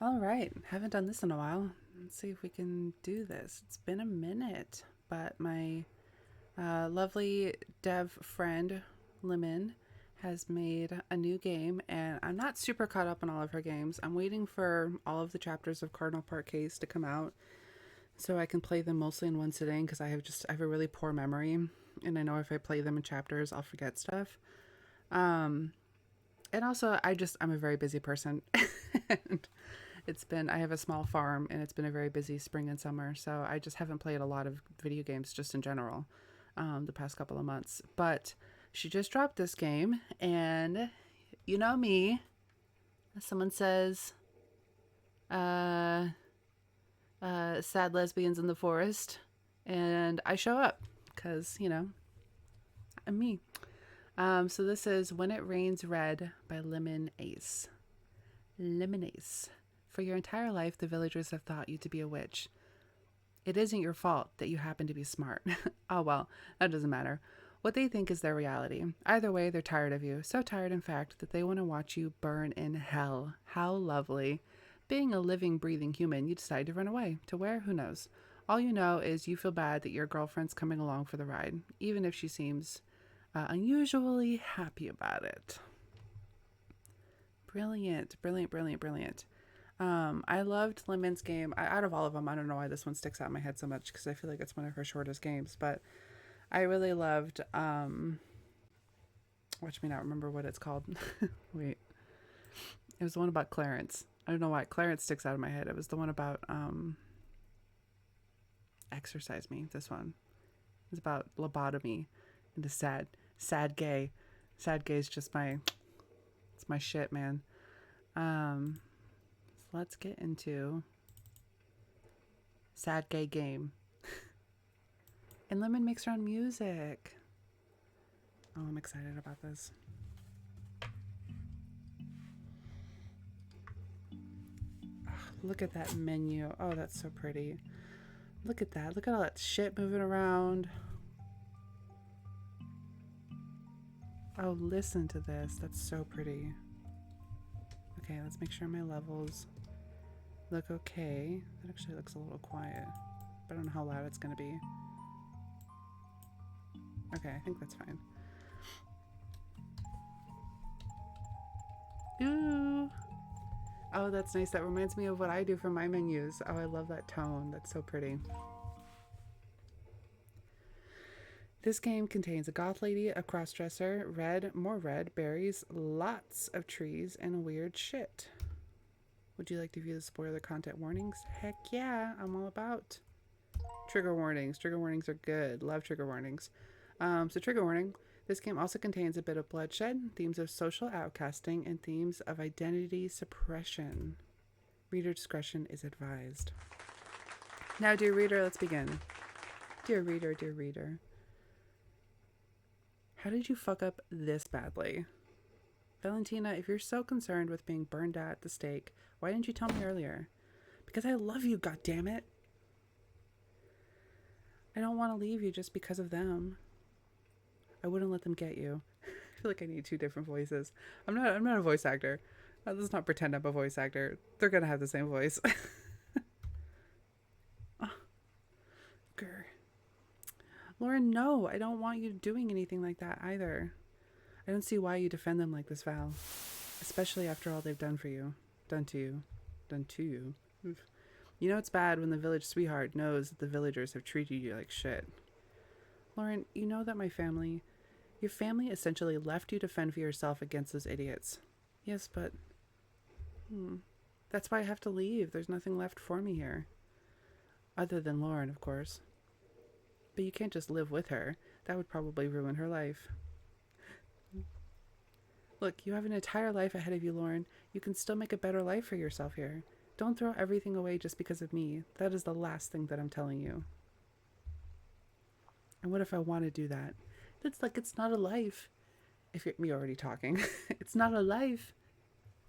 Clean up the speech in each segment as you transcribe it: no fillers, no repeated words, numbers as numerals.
All right, haven't done this in a while. Let's see if we can do this. It's been a minute, but my lovely dev friend Lemon has made a new game, and I'm not super caught up on all of her games. I'm waiting for all of the chapters of Cardinal Park Case to come out so I can play them mostly in one sitting because I have a really poor memory, and I know if I play them in chapters, I'll forget stuff. Um, and also, I'm a very busy person. And I have a small farm and it's been a very busy spring and summer. So I just haven't played a lot of video games just in general the past couple of months. But she just dropped this game, and you know me. Someone says, uh, sad lesbians in the forest. And I show up because, I'm me. So this is When It Rains Red by LiminAce. LiminAce. For your entire life, the villagers have thought you to be a witch. It isn't your fault that you happen to be smart. Oh well, that doesn't matter. What they think is their reality. Either way, they're tired of you. So tired, in fact, that they want to watch you burn in hell. How lovely. Being a living, breathing human, you decide to run away. To where? Who knows? All you know is you feel bad that your girlfriend's coming along for the ride, even if she seems unusually happy about it. Brilliant, brilliant, brilliant, brilliant. I loved Lemon's game. Out of all of them, I don't know why this one sticks out in my head so much because I feel like it's one of her shortest games. But I really loved. Watch me not remember what it's called. Wait, it was the one about Clarence. I don't know why Clarence sticks out of my head. It was the one about exercise me. This one. It's about lobotomy and the sad gay. Sad gay is just it's my shit, man. So let's get into sad gay game. And Lemon makes her own music. Oh, I'm excited about this. Oh, look at that menu. Oh, that's so pretty. Look at that. Look at all that shit moving around. Oh, listen to this. That's so pretty. Okay, let's make sure my levels look okay. That actually looks a little quiet, but I don't know how loud it's going to be. Okay, I think that's fine. Ooh. Oh, that's nice. That reminds me of what I do for my menus. Oh, I love that tone. That's so pretty. This game contains a goth lady, a crossdresser, more red, berries, lots of trees, and weird shit. Would you like to view the spoiler content warnings? Heck yeah, I'm all about trigger warnings. Trigger warnings are good. Love trigger warnings. So trigger warning. This game also contains a bit of bloodshed, themes of social outcasting, and themes of identity suppression. Reader discretion is advised. Now, dear reader, let's begin. Dear reader, dear reader. How did you fuck up this badly? Valentina, if you're so concerned with being burned at the stake, why didn't you tell me earlier? Because I love you, goddammit. I don't want to leave you just because of them. I wouldn't let them get you. I feel like I need two different voices. I'm not a voice actor. Let's not pretend I'm a voice actor. They're gonna have the same voice. Oh, grr. Lauren, no, I don't want you doing anything like that either. I don't see why you defend them like this, Val. Especially after all they've done for you. Done to you. Done to you. Oof. You know it's bad when the village sweetheart knows that the villagers have treated you like shit. Lauren, you know that your family essentially left you to fend for yourself against those idiots. Yes, but... That's why I have to leave. There's nothing left for me here. Other than Lauren, of course. But you can't just live with her. That would probably ruin her life. Look, you have an entire life ahead of you, Lauren. You can still make a better life for yourself here. Don't throw everything away just because of me. That is the last thing that I'm telling you. And what if I want to do that? It's not a life. If you're me already talking, it's not a life.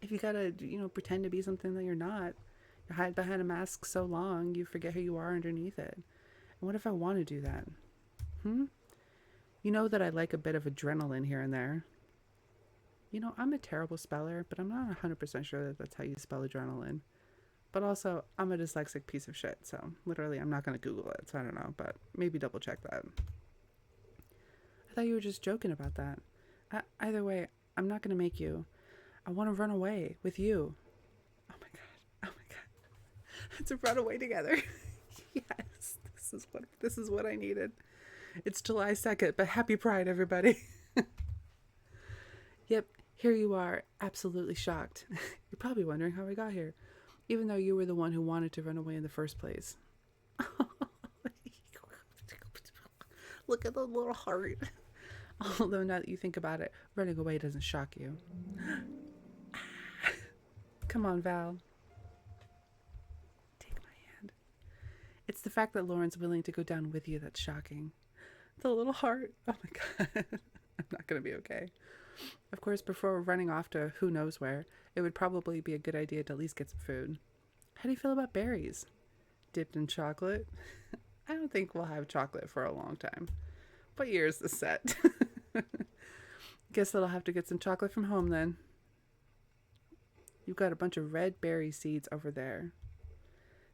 If you gotta, pretend to be something that you're not, you hide behind a mask so long, you forget who you are underneath it. And what if I want to do that? You know that I like a bit of adrenaline here and there. I'm a terrible speller, but I'm not 100% sure that that's how you spell adrenaline. But also, I'm a dyslexic piece of shit, so literally I'm not going to Google it, so I don't know, but maybe double check that. I thought you were just joking about that. Either way, I'm not going to make you. I want to run away with you. Oh my god. Oh my god. Let's run away together. Yes. This is what I needed. It's July 2nd, but happy Pride, everybody. Yep, here you are, absolutely shocked. You're probably wondering how I got here, even though you were the one who wanted to run away in the first place. Look at the little heart. Although now that you think about it, running away doesn't shock you. Come on, Val. Take my hand. It's the fact that Lauren's willing to go down with you that's shocking. The little heart. Oh my god. I'm not going to be okay. Of course, before running off to who knows where, it would probably be a good idea to at least get some food. How do you feel about berries? Dipped in chocolate? I don't think we'll have chocolate for a long time. What year is this set? Guess that I'll have to get some chocolate from home then. You've got a bunch of red berry seeds over there.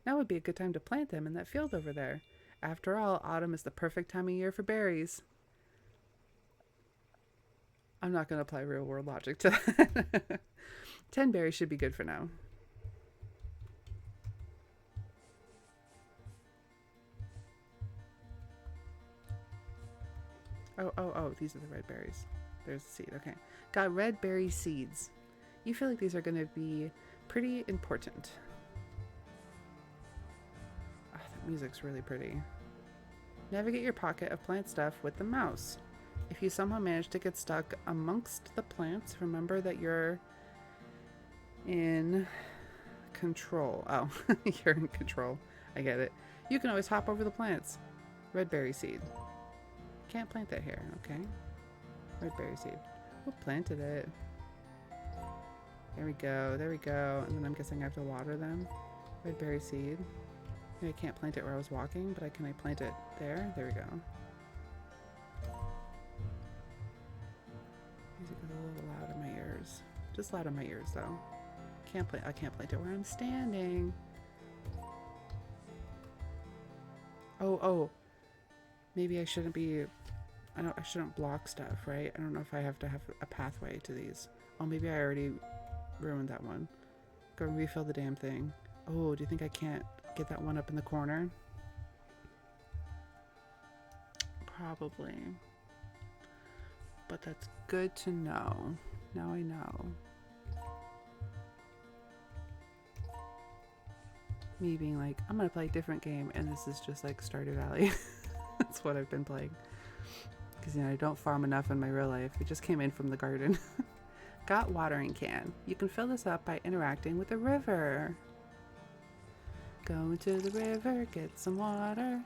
Now would be a good time to plant them in that field over there. After all, autumn is the perfect time of year for berries. I'm not going to apply real world logic to that. 10 berries should be good for now. Oh, these are the red berries. There's the seed, okay. Got red berry seeds. You feel like these are going to be pretty important. Oh, that music's really pretty. Navigate your pocket of plant stuff with the mouse. If you somehow manage to get stuck amongst the plants, remember that you're in control. Oh, you're in control. I get it. You can always hop over the plants. Red berry seed. Can't plant that here, okay? Red berry seed. Who planted it? There we go, there we go. And then I'm guessing I have to water them. Red berry seed. Maybe I can't plant it where I was walking, but can I plant it there? There we go. Music is a little loud in my ears. Just loud in my ears though. I can't plant it where I'm standing. Oh. Maybe I shouldn't be, I shouldn't block stuff, right? I don't know if I have to have a pathway to these. Oh, maybe I already ruined that one. Go refill the damn thing. Oh, do you think I can't get that one up in the corner? Probably. But that's good to know. Now I know. Me being like, I'm gonna play a different game, and this is just like Stardew Valley. That's what I've been playing. Because, I don't farm enough in my real life. It just came in from the garden. Got watering can. You can fill this up by interacting with the river. Go to the river, get some water.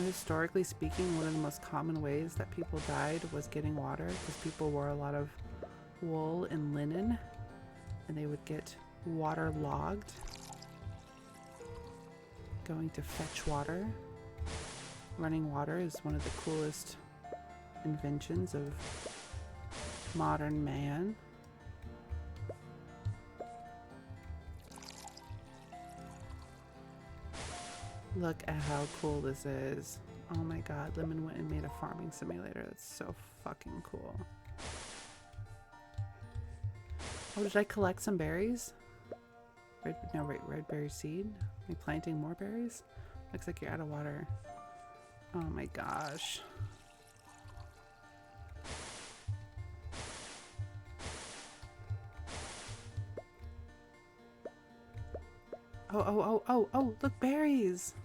Historically speaking, one of the most common ways that people died was getting water, because people wore a lot of wool and linen, and they would get waterlogged. Going to fetch water. Running water is one of the coolest inventions of modern man. Look at how cool this is. Oh my god, Lemon went and made a farming simulator. That's so fucking cool. Oh, did I collect some berries? Red berry seed. Am I planting more berries? Looks like you're out of water. Oh my gosh. Oh, look, berries!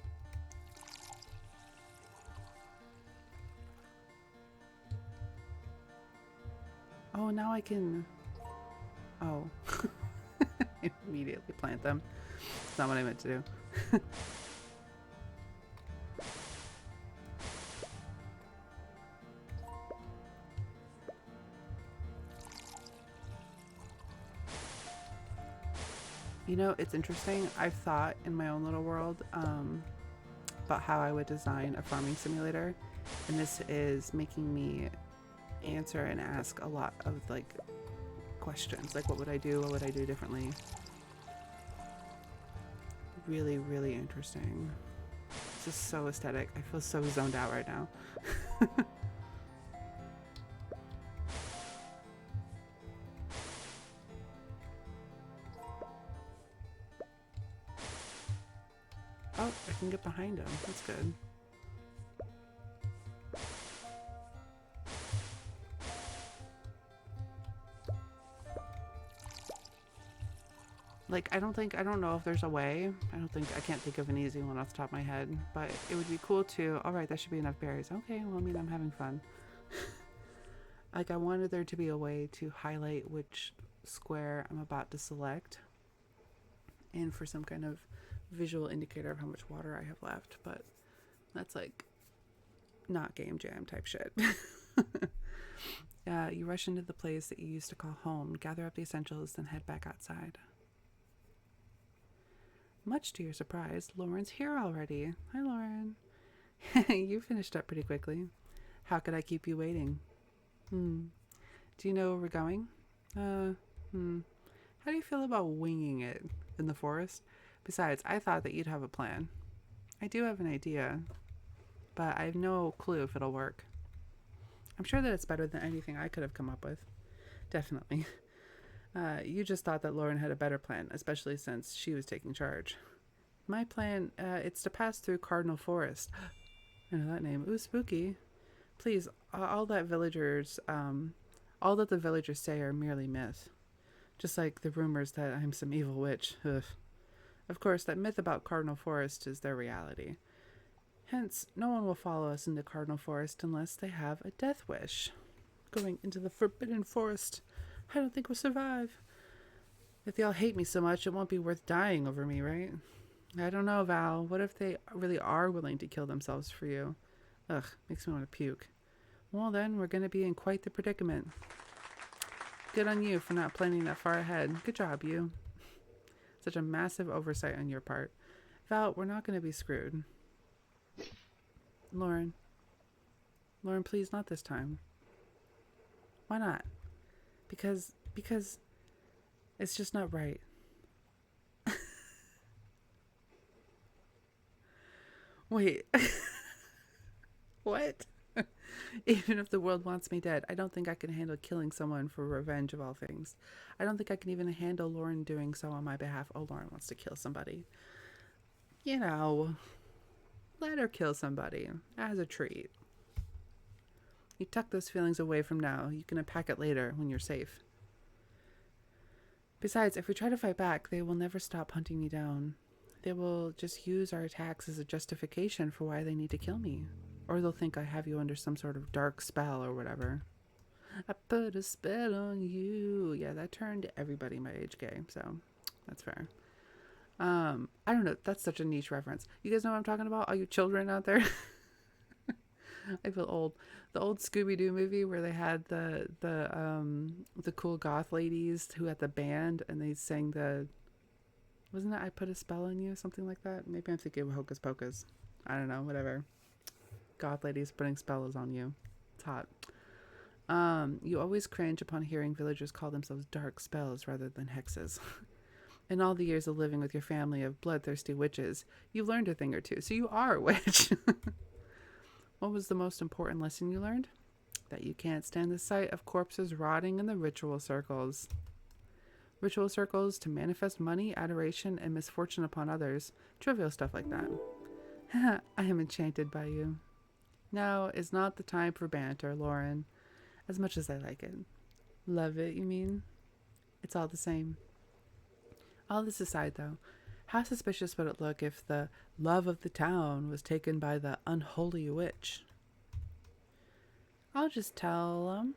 Oh, now I can... Oh. Immediately plant them. That's not what I meant to do. It's interesting. I've thought in my own little world about how I would design a farming simulator, and this is making me answer and ask a lot of questions. Like, what would I do? What would I do differently? Really, really interesting. This is so aesthetic. I feel so zoned out right now. Oh, I can get behind him. That's good. Like, I don't know if there's a way. I can't think of an easy one off the top of my head, but it would be cool to, all right, that should be enough berries. Okay, well, I mean, I'm having fun. Like, I wanted there to be a way to highlight which square I'm about to select and for some kind of visual indicator of how much water I have left, but that's like not game jam type shit. You rush into the place that you used to call home, gather up the essentials, then head back outside. Much to your surprise, Lauren's here already. Hi, Lauren. You finished up pretty quickly. How could I keep you waiting? Do you know where we're going? How do you feel about winging it in the forest? Besides, I thought that you'd have a plan. I do have an idea, but I have no clue if it'll work. I'm sure that it's better than anything I could have come up with. Definitely. You just thought that Lauren had a better plan, especially since she was taking charge. My plan, it's to pass through Cardinal Forest. I know that name. Ooh, spooky. Please, all that the villagers say are merely myth. Just like the rumors that I'm some evil witch. Ugh. Of course, that myth about Cardinal Forest is their reality. Hence, no one will follow us into Cardinal Forest unless they have a death wish. Going into the Forbidden Forest, I don't think we'll survive. If they all hate me so much, it won't be worth dying over me, right? I don't know, Val. What if they really are willing to kill themselves for you? Ugh, makes me want to puke. Well then, we're going to be in quite the predicament. Good on you for not planning that far ahead. Good job, you. Such a massive oversight on your part. Val, we're not going to be screwed. Lauren, please, not this time. Why not? Because it's just not right. Wait. What? Even if the world wants me dead, I don't think I can handle killing someone for revenge of all things. I don't think I can even handle Lauren doing so on my behalf. Oh, Lauren wants to kill somebody. You know, let her kill somebody as a treat. You tuck those feelings away from now. You can unpack it later when you're safe. Besides, if we try to fight back, they will never stop hunting me down. They will just use our attacks as a justification for why they need to kill me. Or they'll think I have you under some sort of dark spell or whatever. I put a spell on you. Yeah, that turned everybody my age gay, so that's fair. I don't know. That's such a niche reference. You guys know what I'm talking about? All you children out there? I feel old. The old Scooby-Doo movie where they had the cool goth ladies who had the band and they sang wasn't it I Put a Spell on You? Something like that? Maybe I'm thinking of Hocus Pocus. I don't know, whatever. Goth ladies putting spells on you. It's hot. You always cringe upon hearing villagers call themselves dark spells rather than hexes. In all the years of living with your family of bloodthirsty witches, you've learned a thing or two, so you are a witch. What was the most important lesson you learned? That you can't stand the sight of corpses rotting in the ritual circles. Ritual circles to manifest money, adoration, and misfortune upon others. Trivial stuff like that. I am enchanted by you. Now is not the time for banter, Lauren. As much as I like it. Love it, you mean? It's all the same. All this aside, though, how suspicious would it look if the love of the town was taken by the unholy witch? I'll just tell them.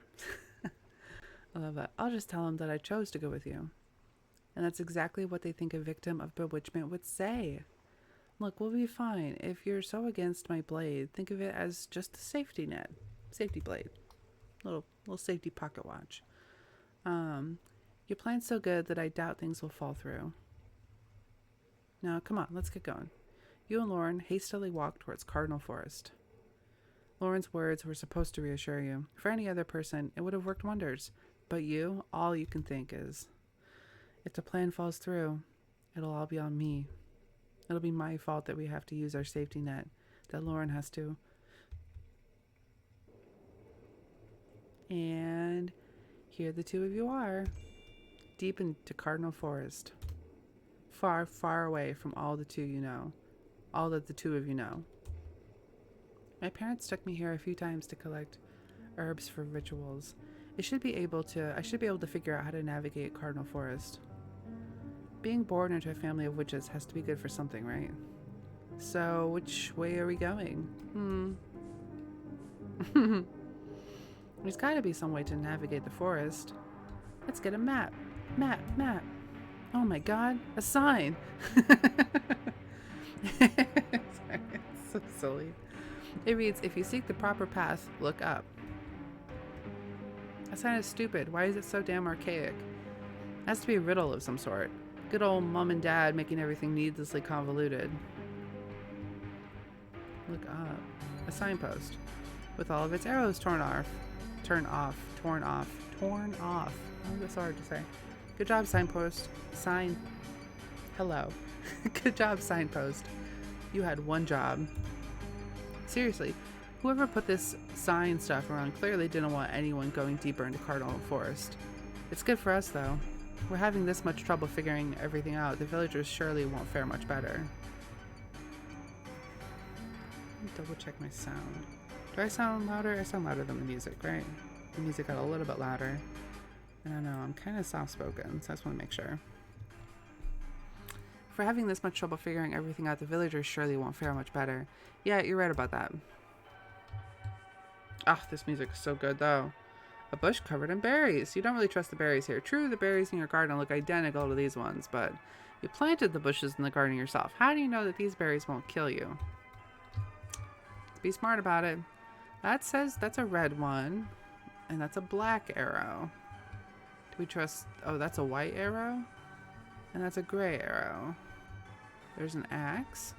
I love that. I'll just tell them that I chose to go with you. And that's exactly what they think a victim of bewitchment would say. Look, we'll be fine. If you're so against my blade, think of it as just a safety net. Safety blade. Little safety pocket watch. Your plan's so good that I doubt things will fall through. Now, come on, let's get going. You and Lauren hastily walked towards Cardinal Forest. Lauren's words were supposed to reassure you. For any other person, it would have worked wonders. But you, all you can think is, if the plan falls through, it'll all be on me. It'll be my fault that we have to use our safety net, that Lauren has to. And here the two of you are, deep into Cardinal Forest. Far, far away from all the two you know. All that the two of you know. My parents took me here a few times to collect herbs for rituals. I should be able to figure out how to navigate Cardinal Forest. Being born into a family of witches has to be good for something, right? So, which way are we going? There's gotta be some way to navigate the forest. Let's get a map. Map. Oh my god, a sign! Sorry, it's so silly. It reads, if you seek the proper path, look up. That sign is stupid. Why is it so damn archaic? It has to be a riddle of some sort. Good old mom and dad making everything needlessly convoluted. Look up. A signpost. With all of its arrows torn off. Oh, that's hard to say. Good job, signpost. Hello. Good job, signpost. You had one job. Seriously, whoever put this sign stuff around clearly didn't want anyone going deeper into Cardinal Forest. It's good for us, though. We're having this much trouble figuring everything out. The villagers surely won't fare much better. Let me double check my sound. Do I sound louder? I sound louder than the music, right? The music got a little bit louder. I don't know, I'm kind of soft-spoken, so I just want to make sure. If we're having this much trouble figuring everything out, the villagers surely won't fare much better. Yeah, you're right about that. Ah, this music is so good, though. A bush covered in berries. You don't really trust the berries here. True, the berries in your garden look identical to these ones, but you planted the bushes in the garden yourself. How do you know that these berries won't kill you? Be smart about it. That says that's a red one, and that's a black arrow. Do we trust... Oh, that's a white arrow, and that's a gray arrow. There's an axe.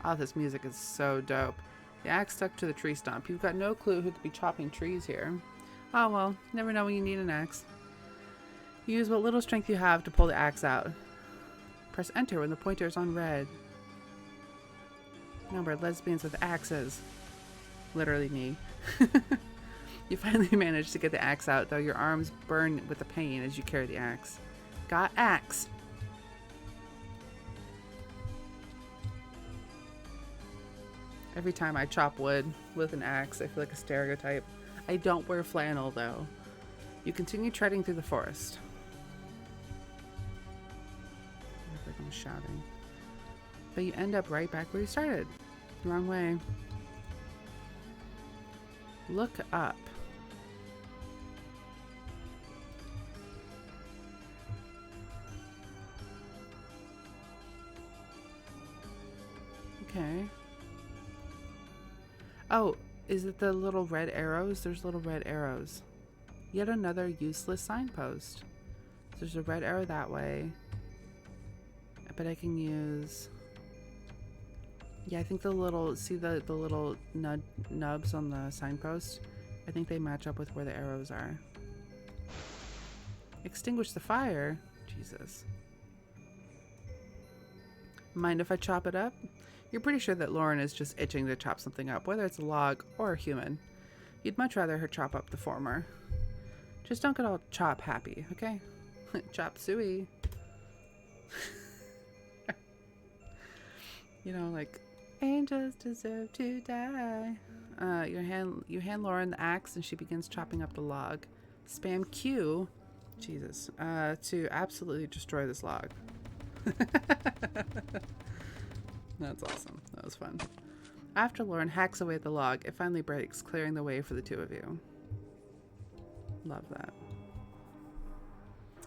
Oh, this music is so dope. The axe stuck to the tree stump. You've got no clue who could be chopping trees here. Oh well, never know when you need an axe. Use what little strength you have to pull the axe out. Press enter when the pointer is on red. Number of lesbians with axes. Literally me. You finally managed to get the axe out, though your arms burn with the pain as you carry the axe. Got axe. Every time I chop wood with an axe, I feel like a stereotype. I don't wear flannel, though. You continue treading through the forest. I feel like I'm shouting. But you end up right back where you started. Wrong way. Look up. Okay. Oh, is it the little red arrows? There's little red arrows. Yet another useless signpost. There's a red arrow that way. But I can use... Yeah, I think the little... See the little nubs on the signpost? I think they match up with where the arrows are. Extinguish the fire? Jesus. Mind if I chop it up? You're pretty sure that Lauren is just itching to chop something up, whether it's a log or a human. You'd much rather her chop up the former. Just don't get all chop happy, okay? Chop suey. You know, like, angels deserve to die. You hand Lauren the axe and she begins chopping up the log. Spam Q, Jesus, to absolutely destroy this log. That's awesome. That was fun. After Lauren hacks away at the log, it finally breaks, clearing the way for the two of you. Love that.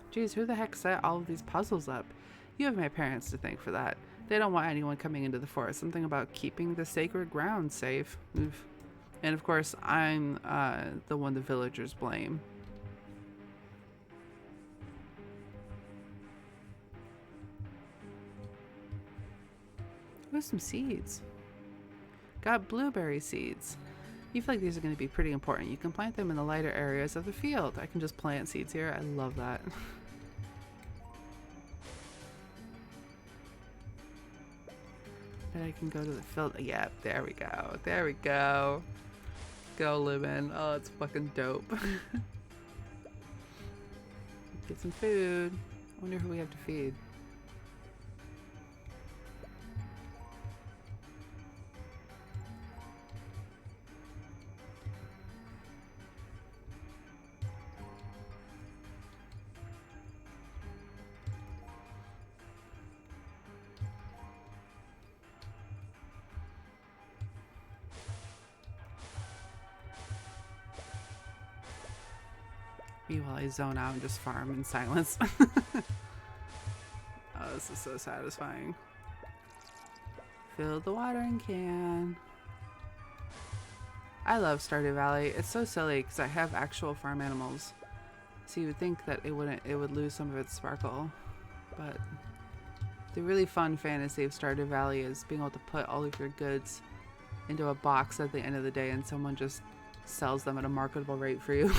Geez, who the heck set all of these puzzles up? You have my parents to thank for that. They don't want anyone coming into the forest. Something about keeping the sacred ground safe. Oof. And of course, I'm the one the villagers blame. Ooh, some seeds. Got blueberry seeds. You feel like these are going to be pretty important. You can plant them in the lighter areas of the field. I can just plant seeds here. I love that. But I can go to the field. Yep, there we go. There we go. Go, Limin. Oh, it's fucking dope. Get some food. I wonder who we have to feed. While I zone out and just farm in silence. Oh, this is so satisfying. Fill the watering can. I love Stardew Valley. It's so silly because I have actual farm animals. So you would think that it would lose some of its sparkle. But the really fun fantasy of Stardew Valley is being able to put all of your goods into a box at the end of the day and someone just sells them at a marketable rate for you.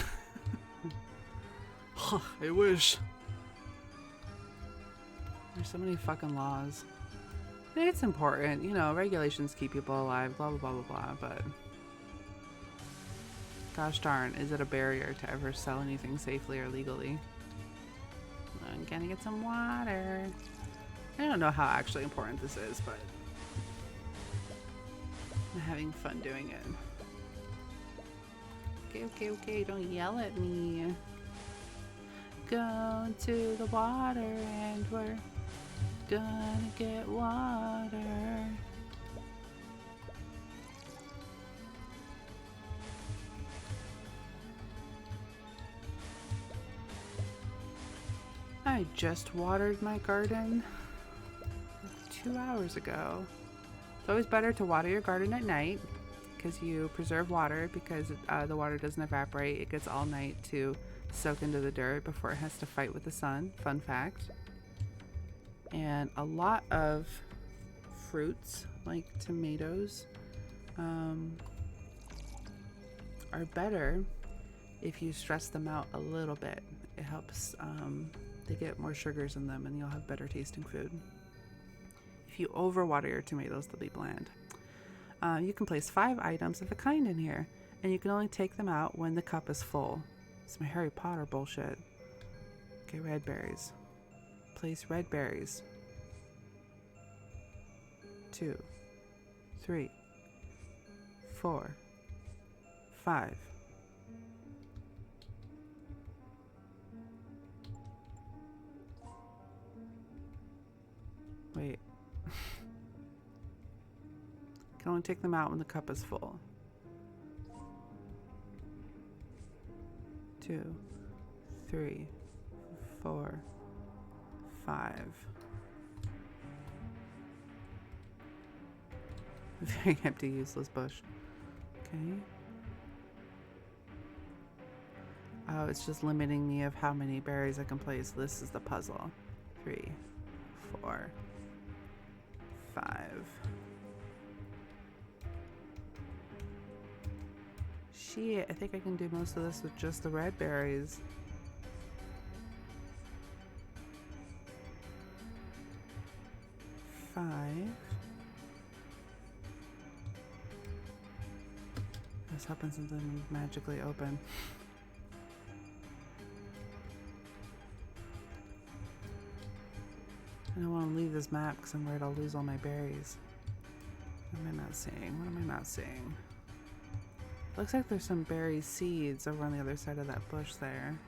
I wish. There's so many fucking laws. It's important, you know, regulations keep people alive, blah, blah, blah, blah, blah, but gosh darn, is it a barrier to ever sell anything safely or legally? I'm gonna get some water. I don't know how actually important this is, but I'm having fun doing it. Okay, okay, okay, don't yell at me. Go to the water and we're gonna get water. I just watered my garden like 2 hours ago. It's always better to water your garden at night because you preserve water because the water doesn't evaporate. It gets all night to soak into the dirt before it has to fight with the sun. Fun fact. And a lot of fruits like tomatoes are better if you stress them out a little bit. It helps they get more sugars in them and you'll have better tasting food. If you overwater your tomatoes, they'll be bland. You can place 5 items of a kind in here and you can only take them out when the cup is full. Some Harry Potter bullshit. Okay, red berries. Place red berries. 2, 3, 4, 5. Wait. Can only take them out when the cup is full. 2, 3, 4, 5. Very empty, useless bush. Okay. Oh, it's just limiting me of how many berries I can place. This is the puzzle. 3, 4, 5. Shit, I think I can do most of this with just the red berries. Five. I was hoping something would magically open. I don't want to leave this map because I'm worried I'll lose all my berries. What am I not seeing? What am I not seeing? Looks like there's some berry seeds over on the other side of that bush there.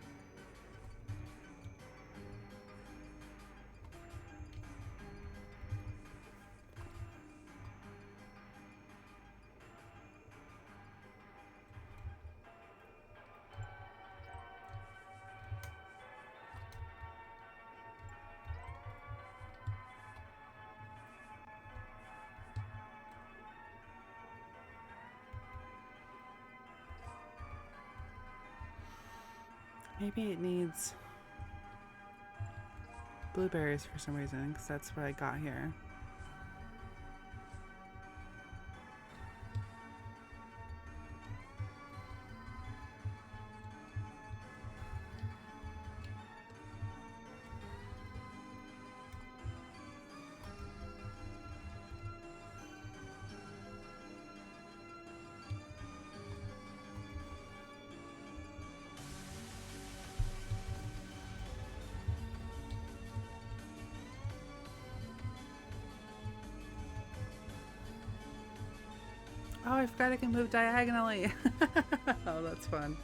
Maybe it needs blueberries for some reason, because that's what I got here. Oh, I forgot I can move diagonally. Oh, that's fun.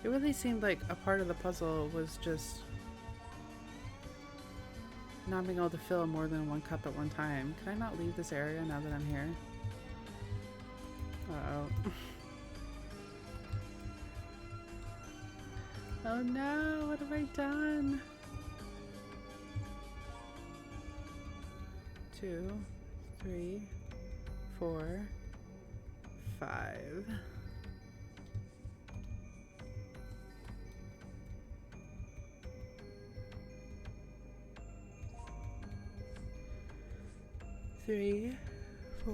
It really seemed like a part of the puzzle was just not being able to fill more than one cup at one time. Can I not leave this area now that I'm here? Uh-oh. Oh no, what have I done? 2, 3, 4, 5. Three, 4,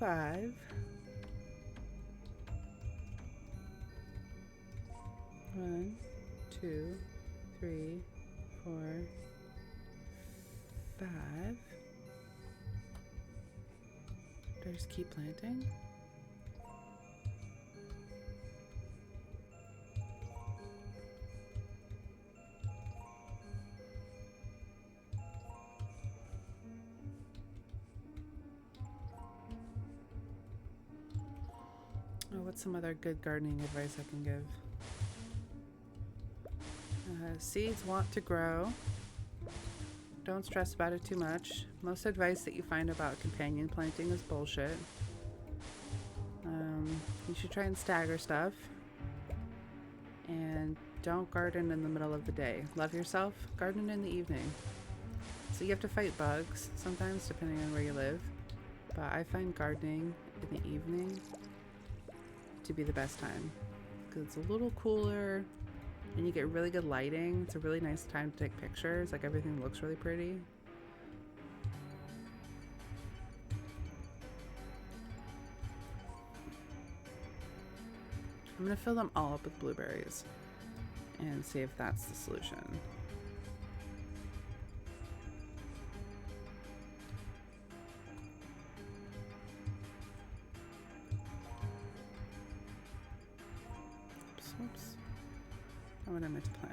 5. 1, 2, 3, 4, 5. Do I just keep planting? Oh, what's some other good gardening advice I can give? Seeds want to grow. Don't stress about it too much. Most advice that you find about companion planting is bullshit. You should try and stagger stuff. And don't garden in the middle of the day. Love yourself, garden in the evening. So you have to fight bugs sometimes depending on where you live. But I find gardening in the evening to be the best time. Because it's a little cooler. And you get really good lighting. It's a really nice time to take pictures. Like everything looks really pretty. I'm gonna fill them all up with blueberries and see if that's the solution. Oops. Not what I meant to plan.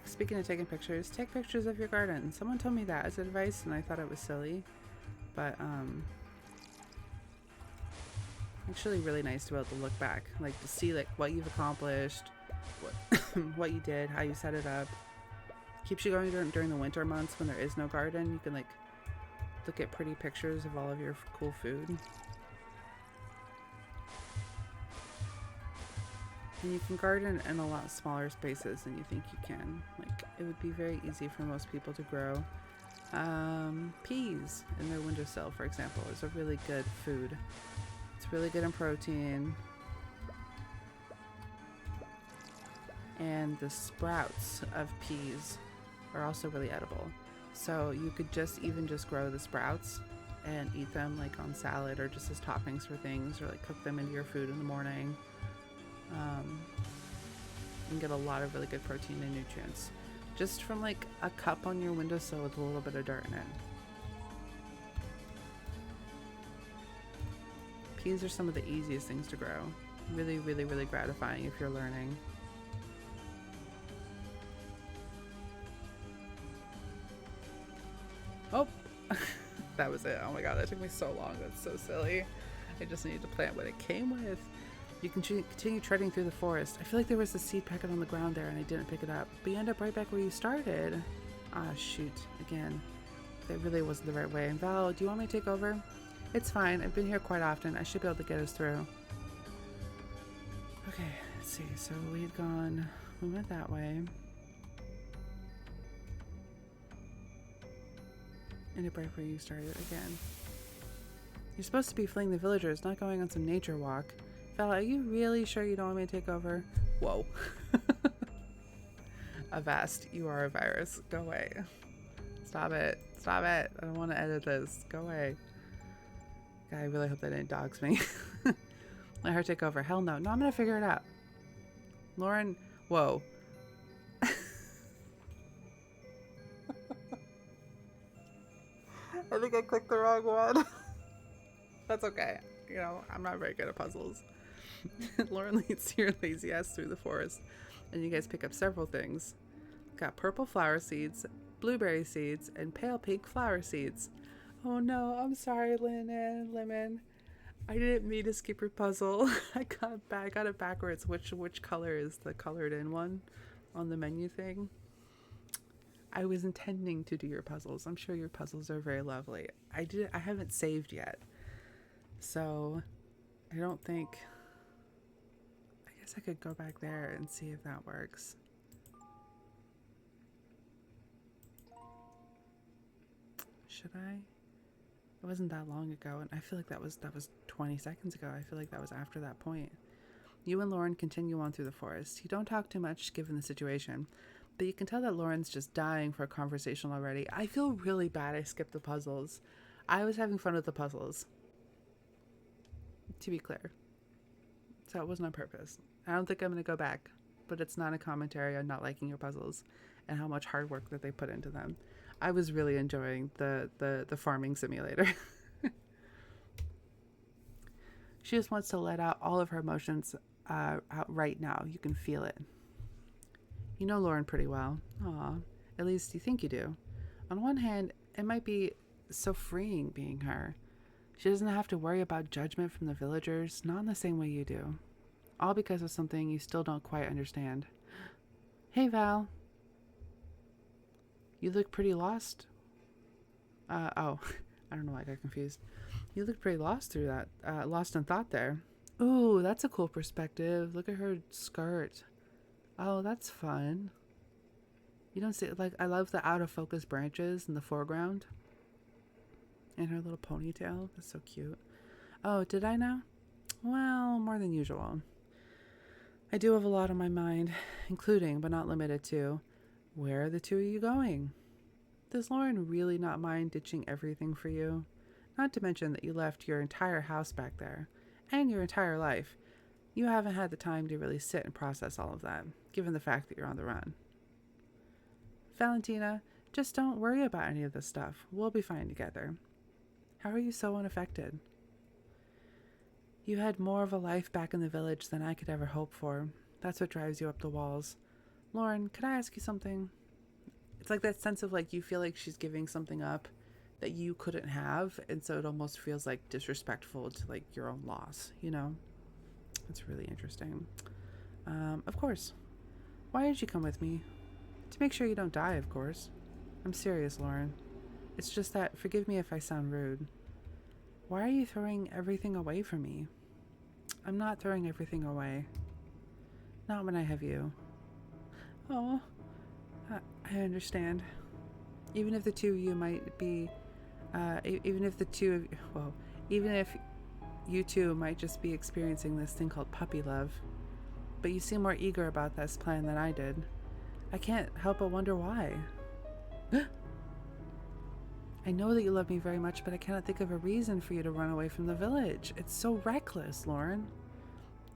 Speaking of taking pictures, take pictures of your garden. Someone told me that as advice and I thought it was silly, but actually really nice to be able to look back, like to see like what you've accomplished, what you did, how you set it up. Keeps you going during the winter months when there is no garden. You can like look at pretty pictures of all of your cool food. And you can garden in a lot smaller spaces than you think you can. Like, it would be very easy for most people to grow peas in their windowsill, for example, is a really good food. It's really good in protein. And the sprouts of peas are also really edible. So you could just grow the sprouts and eat them like on salad or just as toppings for things, or like cook them into your food in the morning. You can get a lot of really good protein and nutrients just from like a cup on your windowsill with a little bit of dirt in it. Peas are some of the easiest things to grow. Really, really, really gratifying if you're learning. Oh, that was it. Oh my god, that took me so long. That's so silly. I just needed to plant what it came with. You can continue treading through the forest. I feel like there was a seed packet on the ground there and I didn't pick it up. But you end up right back where you started. Ah, shoot. Again. That really wasn't the right way. Val, do you want me to take over? It's fine. I've been here quite often. I should be able to get us through. Okay, let's see. So we went that way. Ended up right where you started again. You're supposed to be fleeing the villagers, not going on some nature walk. Val, are you really sure you don't want me to take over? Whoa. Avast, you are a virus. Go away. Stop it. Stop it. I don't want to edit this. Go away. God, I really hope they didn't dox me. Let her take over. Hell no. No, I'm going to figure it out. Lauren, whoa. I think I clicked the wrong one. That's okay. You know, I'm not very good at puzzles. Lauren leads your lazy ass through the forest, and you guys pick up several things. Got purple flower seeds, blueberry seeds, and pale pink flower seeds. Oh no, I'm sorry, Lynn and Lemon. I didn't mean to skip your puzzle. I got it backwards. Which color is the colored in one on the menu thing? I was intending to do your puzzles. I'm sure your puzzles are very lovely. I haven't saved yet. So I don't think, I guess I could go back there and see if that works. Should I? It wasn't that long ago, and I feel like that was 20 seconds ago. I feel like that was after that point. You and Lauren continue on through the forest. You don't talk too much given the situation, but you can tell that Lauren's just dying for a conversation already. I feel really bad I skipped the puzzles. I was having fun with the puzzles, to be clear. So it wasn't on purpose. I don't think I'm going to go back, but it's not a commentary on not liking your puzzles and how much hard work that they put into them. I was really enjoying the farming simulator. She just wants to let out all of her emotions out right now. You can feel it. You know Lauren pretty well. Aw, at least you think you do. On one hand, it might be so freeing being her. She doesn't have to worry about judgment from the villagers, not in the same way you do. All because of something you still don't quite understand. Hey, Val. You look pretty lost. Oh, I don't know why I got confused. You look pretty lost through that. Lost in thought there. Ooh, that's a cool perspective. Look at her skirt. Oh, that's fun. You don't see, like, I love the out of focus branches in the foreground. And her little ponytail. That's so cute. Oh, did I now? Well, more than usual. I do have a lot on my mind, including, but not limited to, where are the two of you going? Does Lauren really not mind ditching everything for you? Not to mention that you left your entire house back there, and your entire life. You haven't had the time to really sit and process all of that, given the fact that you're on the run. Valentina, just don't worry about any of this stuff. We'll be fine together. How are you so unaffected? You had more of a life back in the village than I could ever hope for. That's what drives you up the walls. Lauren, could I ask you something? It's like that sense of like you feel like she's giving something up that you couldn't have, and so it almost feels like disrespectful to like your own loss, you know? It's really interesting. Of course. Why did you come with me? To make sure you don't die, of course. I'm serious, Lauren. It's just that, forgive me if I sound rude. Why are you throwing everything away from me? I'm not throwing everything away. Not when I have you. Oh, I understand. Even if the two of you might be, even if you two might just be experiencing this thing called puppy love, but you seem more eager about this plan than I did. I can't help but wonder why. I know that you love me very much, but I cannot think of a reason for you to run away from the village. It's so reckless, Lauren.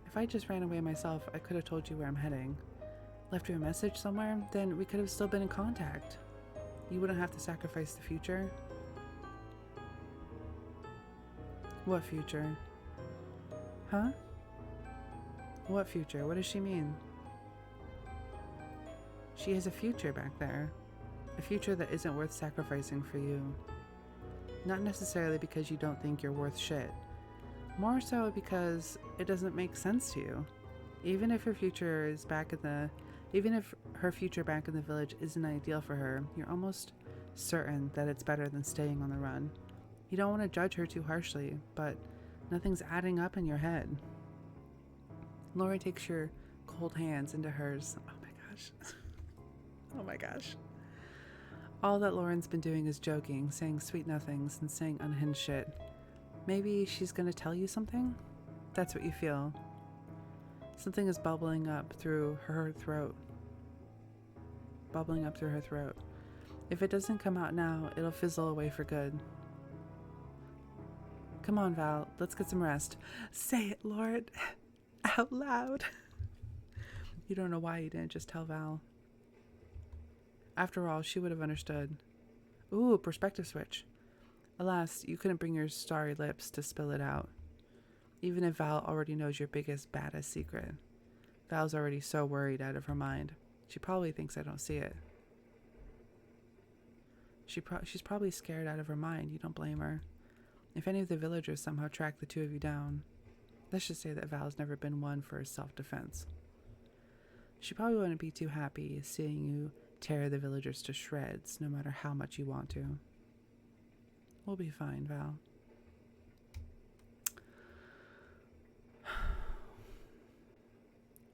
If I just ran away myself, I could have told you where I'm heading. Left you a message somewhere, then we could have still been in contact. You wouldn't have to sacrifice the future. What future? Huh? What future? What does she mean? She has a future back there. A future that isn't worth sacrificing for you. Not necessarily because you don't think you're worth shit. More so because it doesn't make sense to you. Even if her future back in the village isn't ideal for her, you're almost certain that it's better than staying on the run. You don't want to judge her too harshly, but nothing's adding up in your head. Laura takes your cold hands into hers. Oh my gosh. Oh my gosh. All that Lauren's been doing is joking, saying sweet nothings, and saying unhinged shit. Maybe she's gonna tell you something? That's what you feel. Something is bubbling up through her throat. Bubbling up through her throat. If it doesn't come out now, it'll fizzle away for good. Come on, Val, let's get some rest. Say it, Lord. Out loud. You don't know why you didn't just tell Val. After all, she would have understood. Ooh, perspective switch. Alas, you couldn't bring your starry lips to spill it out. Even if Val already knows your biggest, baddest secret. Val's already so worried out of her mind. She probably thinks I don't see it. She's probably scared out of her mind. You don't blame her. If any of the villagers somehow track the two of you down, let's just say that Val's never been one for self-defense. She probably wouldn't be too happy seeing you tear the villagers to shreds, no matter how much you want to. We'll be fine, Val.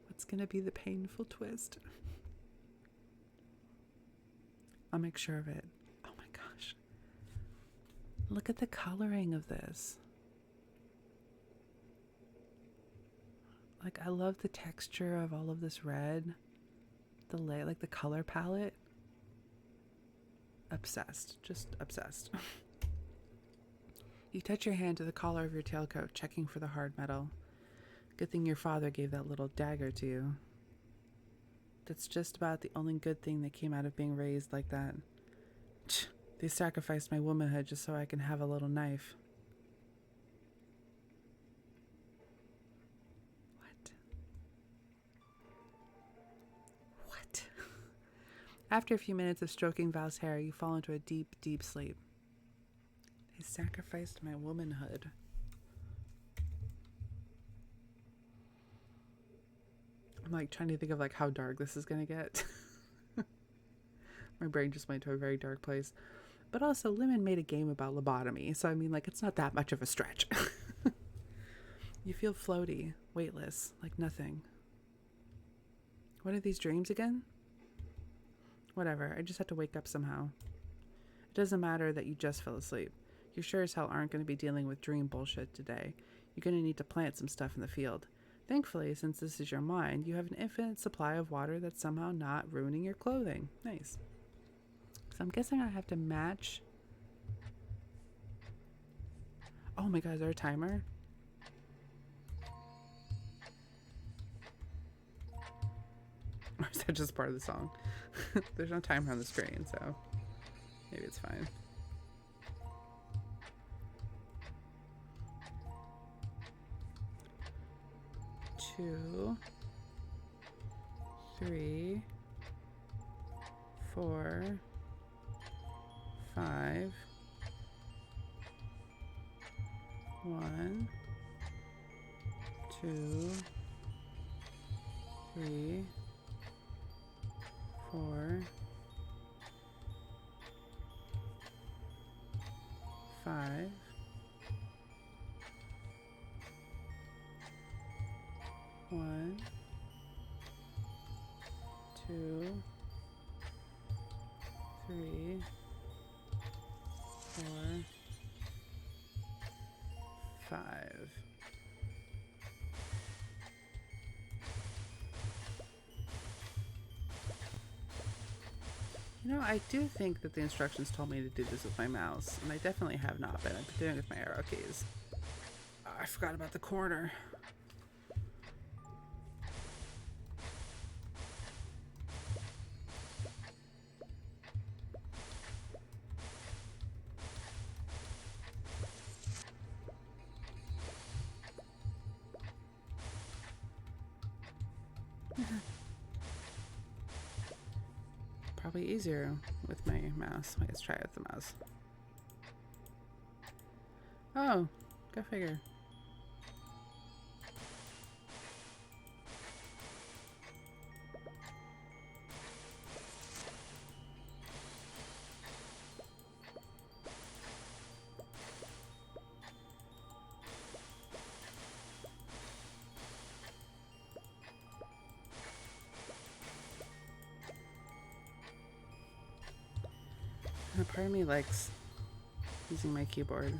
What's gonna be the painful twist? I'll make sure of it. Oh my gosh. Look at the coloring of this. Like, I love the texture of all of this red. Like the color palette. Obsessed. Just obsessed. You touch your hand to the collar of your tailcoat, checking for the hard metal. Good thing your father gave that little dagger to you. That's just about the only good thing that came out of being raised like that. They sacrificed my womanhood just so I can have a little knife. What? After a few minutes of stroking Val's hair, you fall into a deep, deep sleep. They sacrificed my womanhood. I'm like trying to think of like how dark this is gonna get. My brain just went to a very dark place. But also, Lemon made a game about lobotomy, so I mean, like, it's not that much of a stretch. You feel floaty, weightless, like nothing. What are these dreams again? Whatever, I just have to wake up somehow. It doesn't matter that you just fell asleep. You sure as hell aren't going to be dealing with dream bullshit today. You're going to need to plant some stuff in the field. Thankfully, since this is your mind, you have an infinite supply of water that's somehow not ruining your clothing. Nice. So I'm guessing I have to match. Oh my god, is there a timer? Or is that just part of the song? There's no timer on the screen, so maybe it's fine. Two, 3, 4, 5, 1, 2, 3, 4, 5, 1, 2, 3, 4, 5. You know, I do think that the instructions told me to do this with my mouse, and I definitely have not been. I've been doing it with my arrow keys. Oh, I forgot about the corner. Probably easier with my mouse. Let's try it with the mouse. Oh, go figure. Part of me likes using my keyboard.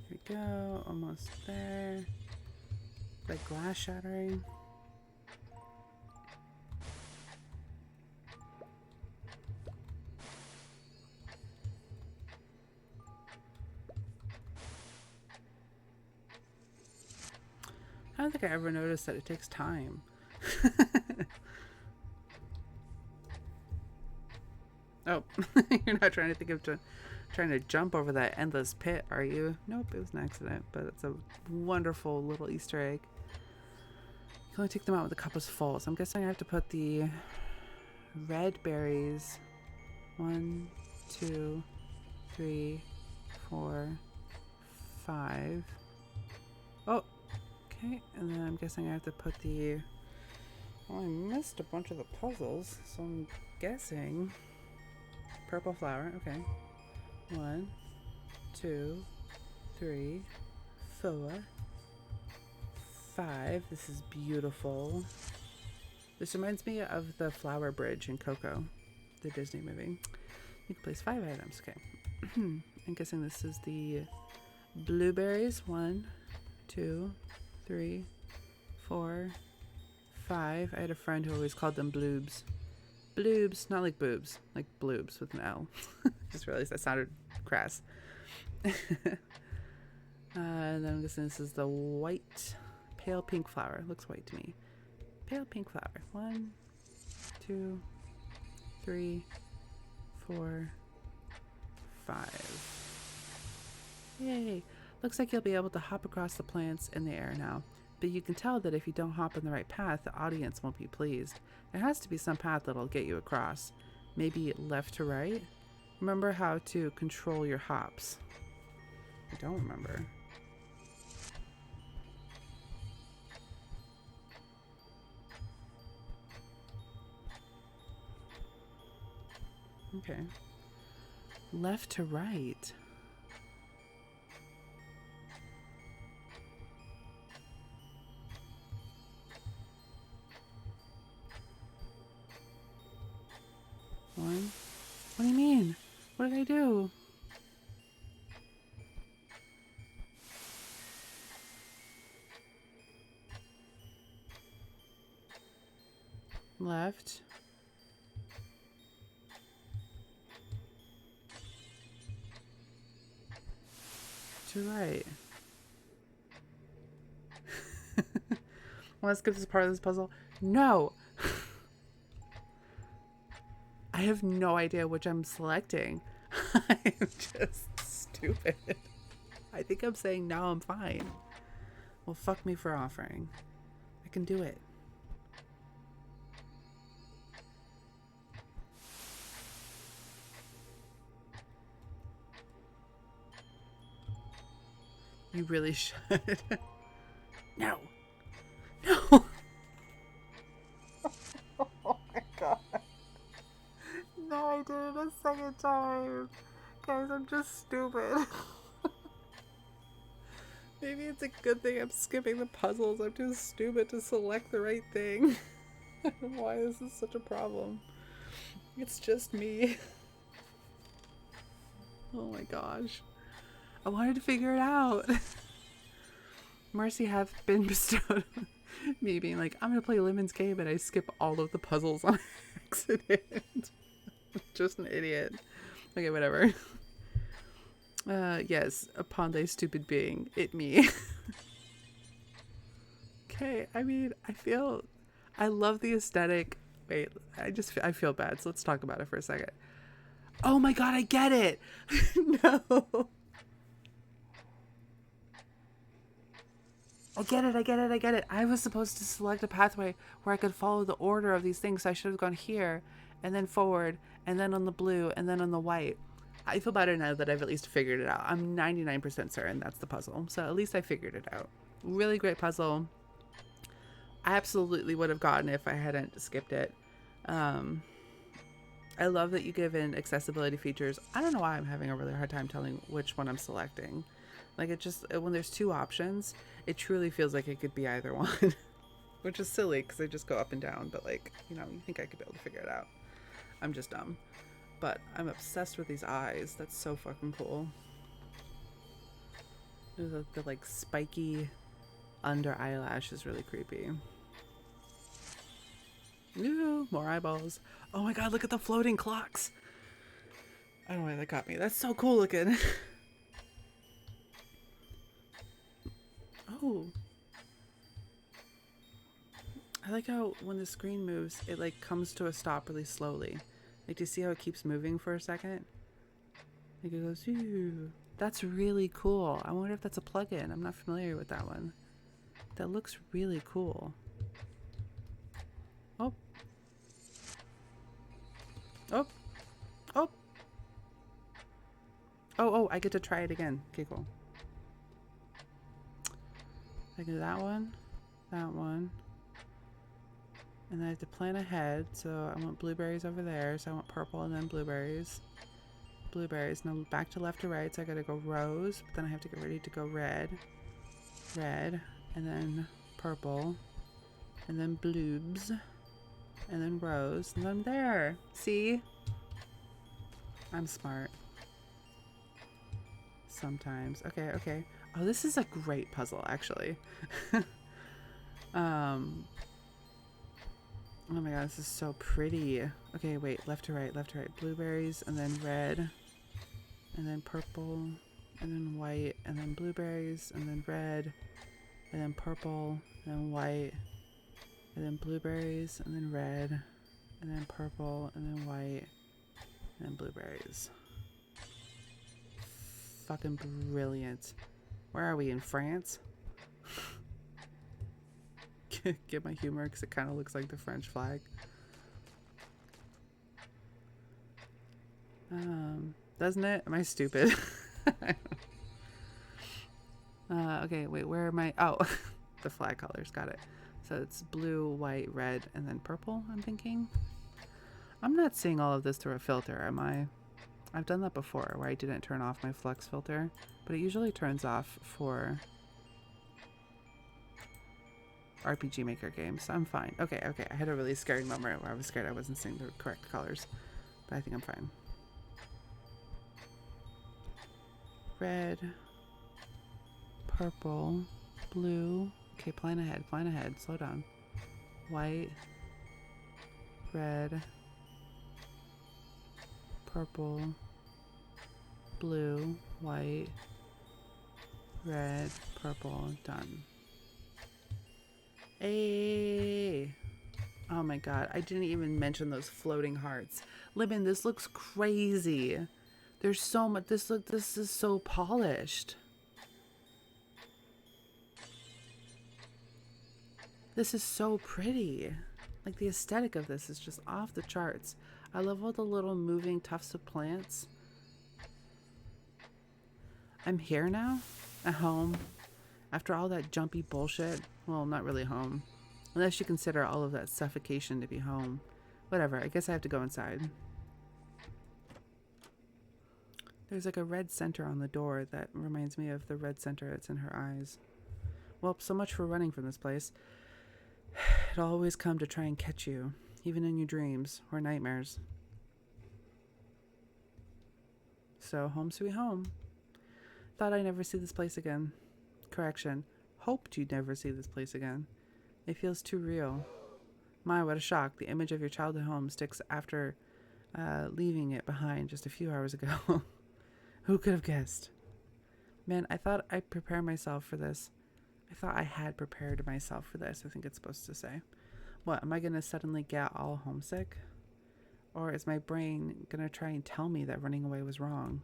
Here we go, almost there. Like glass shattering. don't think I ever noticed that it takes time. Oh, you're not trying to think of trying to jump over that endless pit, are you? Nope, it was an accident, but it's a wonderful little Easter egg. You can only take them out when the cup is full, so I'm guessing I have to put the red berries. 1, 2, 3, 4, 5. Oh, okay, and then I'm guessing I have to put the... Well, I missed a bunch of the puzzles, so I'm guessing... Purple flower, okay. 1, 2, 3, 4, 5. This is beautiful. This reminds me of the flower bridge in Coco, the Disney movie. You can place 5 items, okay. I'm guessing this is the blueberries. 1, 2, 3, 4, 5. I had a friend who always called them bloobs. Bloobs, not like boobs, like bloobs with an L. Just realized that sounded crass. And then I'm guessing this is the white, pale pink flower. Looks white to me. Pale pink flower. 1, 2, 3, 4, 5. Yay! Looks like you'll be able to hop across the plants in the air now. But you can tell that if you don't hop in the right path, the audience won't be pleased. There has to be some path that'll get you across. Maybe left to right? Remember how to control your hops. I don't remember. Okay. Left to right. One. What do you mean? What did I do? Left. To right. Want to skip this part of this puzzle? No! I have no idea which I'm selecting. I'm just stupid. I think I'm saying no, I'm fine. Well, fuck me for offering. I can do it. You really should. No. No. Oh my god. No, I did it a second time. Guys, I'm just stupid. Maybe it's a good thing I'm skipping the puzzles. I'm too stupid to select the right thing. I don't know why this is such a problem. It's just me. Oh my gosh. I wanted to figure it out. Mercy hath been bestowed. Me being like, I'm gonna play Lemon's game, and I skip all of the puzzles on accident. Just an idiot. Okay, whatever. Yes, upon thy stupid being, it me. Okay, I mean, I love the aesthetic. Wait, I feel bad, so let's talk about it for a second. Oh my god, I get it! No! I get it. I was supposed to select a pathway where I could follow the order of these things, so I should have gone here, and then forward, and then on the blue, and then on the white. I feel better now that I've at least figured it out. I'm 99% certain that's the puzzle, so at least I figured it out. Really great puzzle. I absolutely would have gotten it if I hadn't skipped it. I love that you give in accessibility features. I don't know why I'm having a really hard time telling which one I'm selecting. Like, it just, when there's 2 options, it truly feels like it could be either one. Which is silly, because they just go up and down, but like, you know, you think I could be able to figure it out. I'm just dumb. But I'm obsessed with these eyes. That's so fucking cool. The like spiky under eyelash is really creepy. Ooh, more eyeballs. Oh my god, look at the floating clocks. I don't know why that got me. That's so cool looking. Oh. like how when the screen moves, it like comes to a stop really slowly. Like, do you see how it keeps moving for a second? Like it goes, ooh. That's really cool. I wonder if that's a plugin. I'm not familiar with that one. That looks really cool. Oh. Oh. Oh. Oh, I get to try it again. Okay, cool. I do that one. And then I have to plan ahead. So I want blueberries over there. So I want purple and then blueberries. Blueberries. Now back to left to right. So I gotta go rose. But then I have to get ready to go red. Red. And then purple. And then bloobs. And then rose. And I'm there. See? I'm smart. Sometimes. Okay. Oh, this is a great puzzle, actually. Oh my god, this is so pretty. Okay, wait, left to right. Blueberries, and then red, and then purple, and then white, and then blueberries, and then red, and then purple, and then white, and then blueberries, and then red, and then purple, and then white, and then blueberries. Fucking brilliant. Where are we, in France? Get my humor because it kind of looks like the French flag. Doesn't it? Am I stupid? Okay, wait, where am I? Oh, the flag colors, got it. So it's blue, white, red, and then purple, I'm thinking. I'm not seeing all of this through a filter, am I? I've done that before where I didn't turn off my flux filter, but it usually turns off for RPG Maker games, so I'm fine. Okay, I had a really scary moment where I was scared I wasn't seeing the correct colors, but I think I'm fine. Red, purple, blue. Okay, plan ahead, slow down. White, red, purple, blue, white, red, purple, done. Hey! Oh my god, I didn't even mention those floating hearts. Limin, this looks crazy. There's so much, this is so polished. This is so pretty. Like, the aesthetic of this is just off the charts. I love all the little moving tufts of plants. I'm here now, at home, after all that jumpy bullshit. Well, not really home, unless you consider all of that suffocation to be home. Whatever, I guess I have to go inside. There's like a red center on the door that reminds me of the red center that's in her eyes. Well, so much for running from this place. It'll always come to try and catch you, even in your dreams or nightmares. So, home sweet home. Thought I'd never see this place again. Correction. Hoped you'd never see this place again. It feels too real. My, what a shock. The image of your childhood home sticks after leaving it behind just a few hours ago. Who could have guessed? Man, I thought I'd prepare myself for this. I thought I had prepared myself for this, I think it's supposed to say. What, am I going to suddenly get all homesick? Or is my brain going to try and tell me that running away was wrong?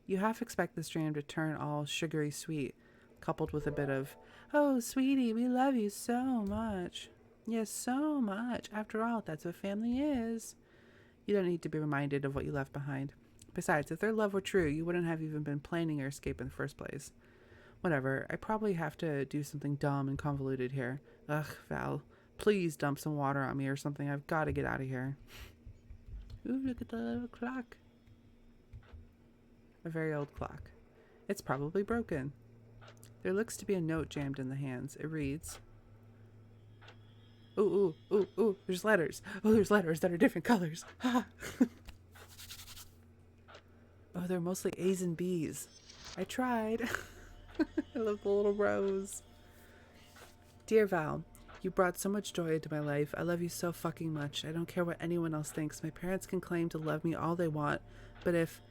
You half expect this dream to turn all sugary sweet, coupled with a bit of, oh, sweetie, we love you so much. Yes, so much. After all, that's what family is. You don't need to be reminded of what you left behind. Besides, if their love were true, you wouldn't have even been planning your escape in the first place. Whatever, I probably have to do something dumb and convoluted here. Ugh, Val, please dump some water on me or something. I've got to get out of here. Ooh, look at the little clock. A very old clock. It's probably broken. There looks to be a note jammed in the hands. It reads, ooh, there's letters. Oh, there's letters that are different colors. Ha! Oh, they're mostly A's and B's. I tried. I love the little rose. Dear Val, you brought so much joy into my life. I love you so fucking much. I don't care what anyone else thinks. My parents can claim to love me all they want, but if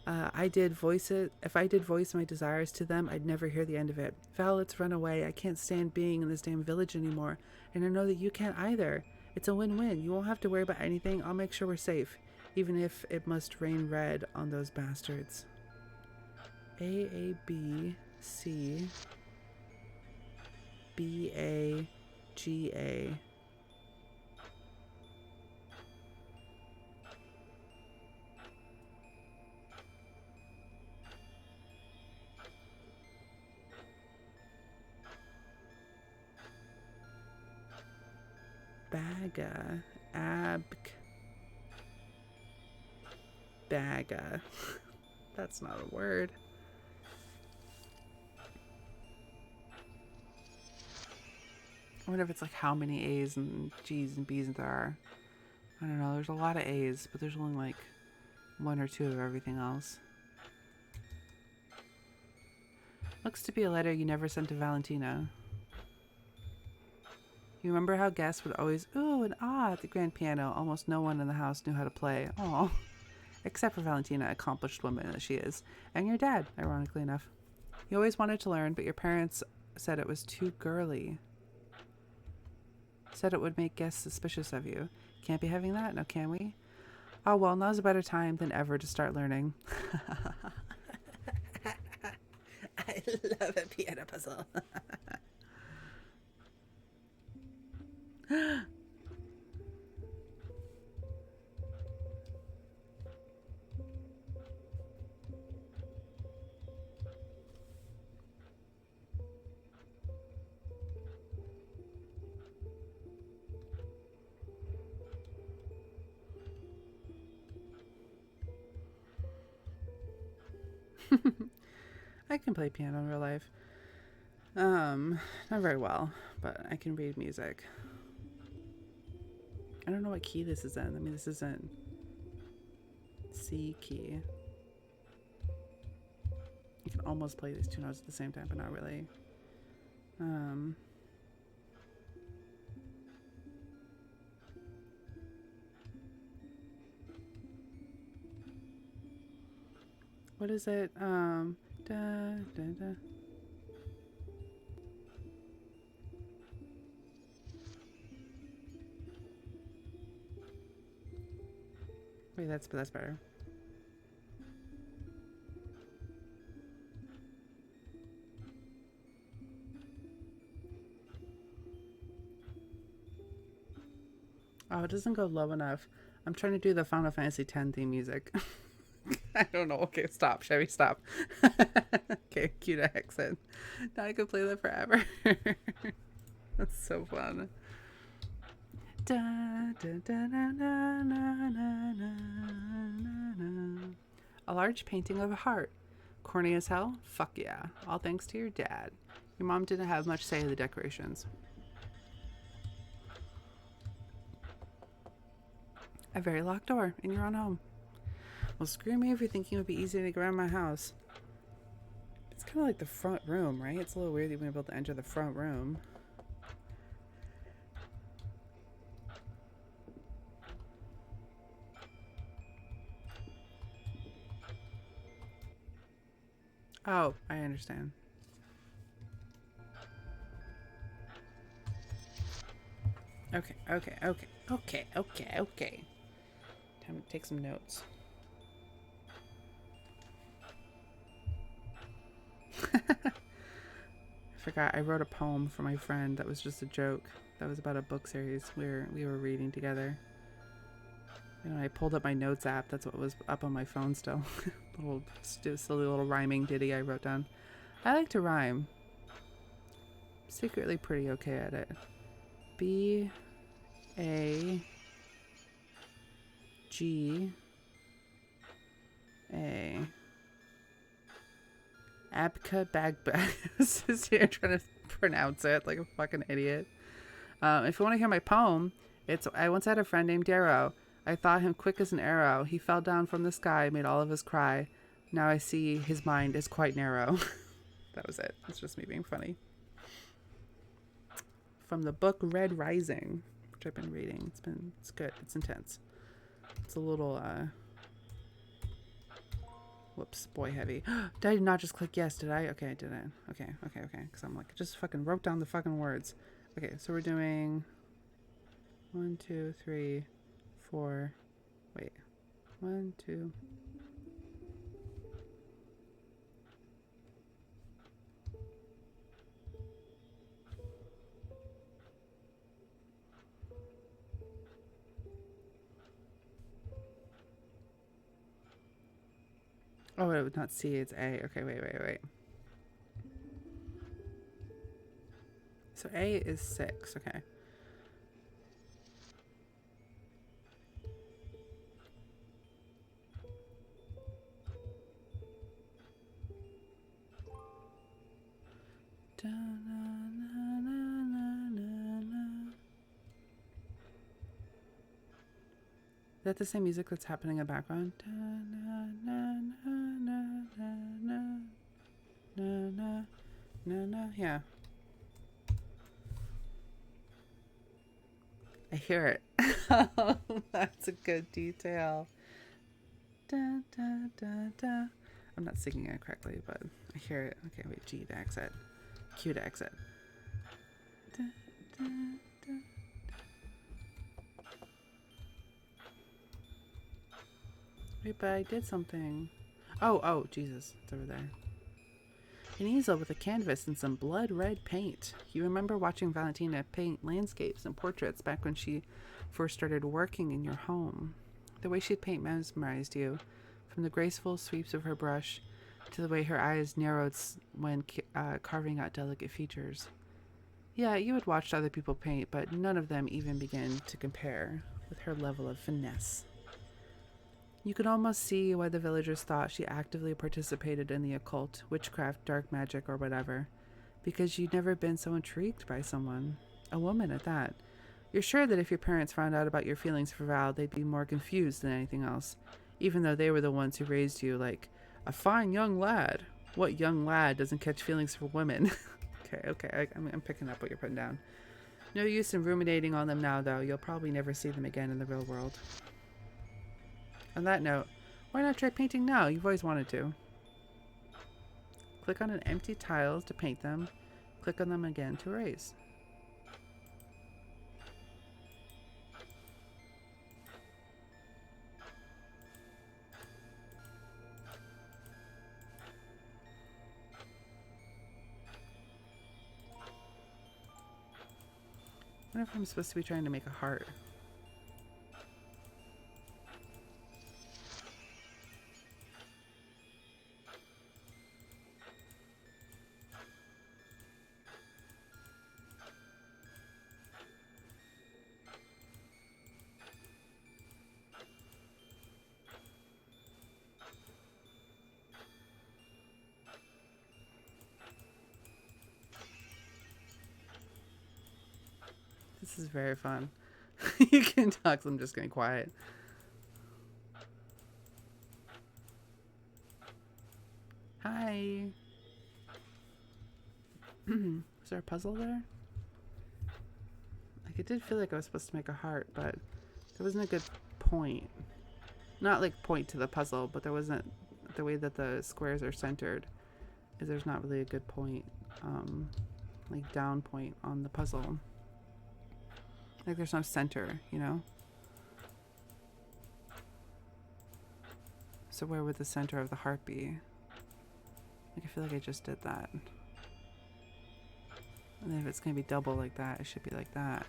I did voice it. If I did voice my desires to them, I'd never hear the end of it. Val, let's run away. I can't stand being in this damn village anymore. And I know that you can't either. It's a win-win. You won't have to worry about anything. I'll make sure we're safe. Even if it must rain red on those bastards. A, B, C, B, A, G, A. Baga. Baga. That's not a word. I wonder if it's like how many A's and G's and B's there are. I don't know. There's a lot of A's, but there's only like one or two of everything else. Looks to be a letter you never sent to Valentina. You remember how guests would always ooh and ah at the grand piano? Almost no one in the house knew how to play. Oh, except for Valentina, accomplished woman that she is. And your dad, ironically enough. You always wanted to learn, but your parents said it was too girly. Said it would make guests suspicious of you. Can't be having that, now can we? Oh well, now's a better time than ever to start learning. I love a piano puzzle. I can play piano in real life. Not very well, but I can read music. I don't know what key this is in. I mean, this isn't C key. You can almost play these two notes at the same time, but not really. What is it? Da, da, da. Wait, that's better. Oh, it doesn't go low enough. I'm trying to do the Final Fantasy X theme music. I don't know. Okay, stop. Chevy, stop. Okay, cue to exit. Now I could play that forever. That's so fun. Da, da, da, da, da, da, da, da, da. A large painting of a heart. Corny as hell? Fuck yeah. All thanks to your dad. Your mom didn't have much say in the decorations. A very locked door, and you're on home. Well, screw me if you're thinking it would be easy to get around my house. It's kind of like the front room, right? It's a little weird that you wouldn't be able to enter the front room. Oh, I understand. Okay. Time to take some notes. I forgot I wrote a poem for my friend that was just a joke. That was about a book series we were reading together. You know, I pulled up my notes app. That's what was up on my phone still. Little silly little rhyming ditty I wrote down. I like to rhyme. Secretly pretty okay at it. B A G A Abka Bagbag. Here trying to pronounce it like a fucking idiot. If you want to hear my poem, it's I once had a friend named Darrow. I thought him quick as an arrow. He fell down from the sky, made all of us cry. Now I see his mind is quite narrow. That was it. It's just me being funny. From the book Red Rising, which I've been reading. It's good. It's intense. It's a little Whoops, boy heavy. Did I not just click yes? Did I? Okay, I didn't. Okay. Because I'm like, just fucking wrote down the fucking words. Okay, so we're doing 1, 2, 3, 4. Wait. 1, 2. Oh, it would not C, it's A. Okay, wait. So A is 6, okay. Is that the same music that's happening in the background? Yeah. I hear it. Oh, that's a good detail. Da, da, da, da. I'm not singing it correctly, but I hear it. Okay, wait. G to exit. Q to exit. Da, da, da. Wait, but I did something. Oh, Jesus. It's over there. An easel with a canvas and some blood red paint. You remember watching Valentina paint landscapes and portraits back when she first started working in your home. The way she'd paint mesmerized you, from the graceful sweeps of her brush to the way her eyes narrowed when carving out delicate features. Yeah, you had watched other people paint, but none of them even began to compare with her level of finesse. You could almost see why the villagers thought she actively participated in the occult, witchcraft, dark magic, or whatever, because you'd never been so intrigued by someone, a woman at that. You're sure that if your parents found out about your feelings for Val, they'd be more confused than anything else, even though they were the ones who raised you like a fine young lad. What young lad doesn't catch feelings for women? Okay, I'm picking up what you're putting down. No use in ruminating on them now, though. You'll probably never see them again in the real world. On that note, why not try painting now? You've always wanted to. Click on an empty tiles to paint them. Click on them again to erase. I wonder if I'm supposed to be trying to make a heart. This is very fun. You can talk, so I'm just getting quiet. Hi. Was there a puzzle there? Like, it did feel like I was supposed to make a heart, but there wasn't a good point. Not like point to the puzzle, but there wasn't the way that the squares are centered. Is there's not really a good point, like down point on the puzzle. Like there's no center, you know? So where would the center of the heart be? Like I feel like I just did that. And then if it's gonna be double like that, it should be like that.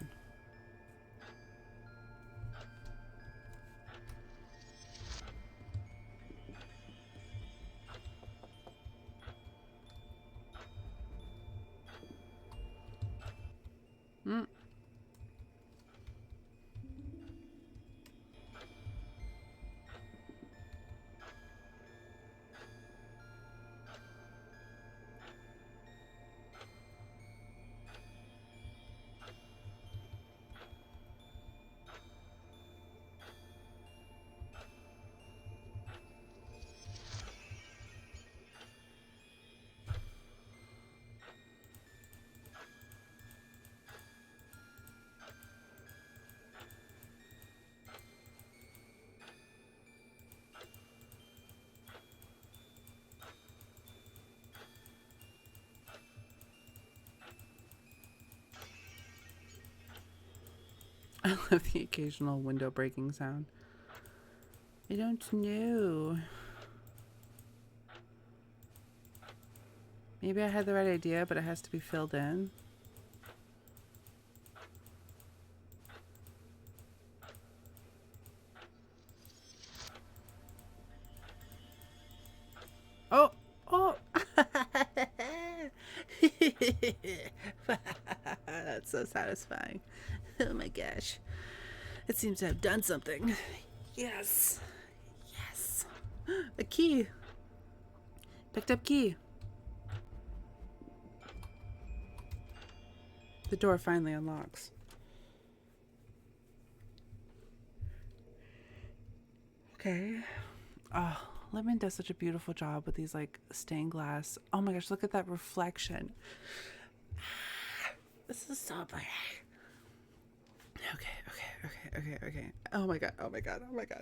I love the occasional window breaking sound. I don't know. Maybe I had the right idea, but it has to be filled in. Oh! Oh! That's so satisfying. Oh my gosh. It seems to have done something. Yes. Yes. A key. Picked up key. The door finally unlocks. Okay. Oh, Lemon does such a beautiful job with these like stained glass. Oh my gosh, look at that reflection. This is so pretty. Okay. Oh my god.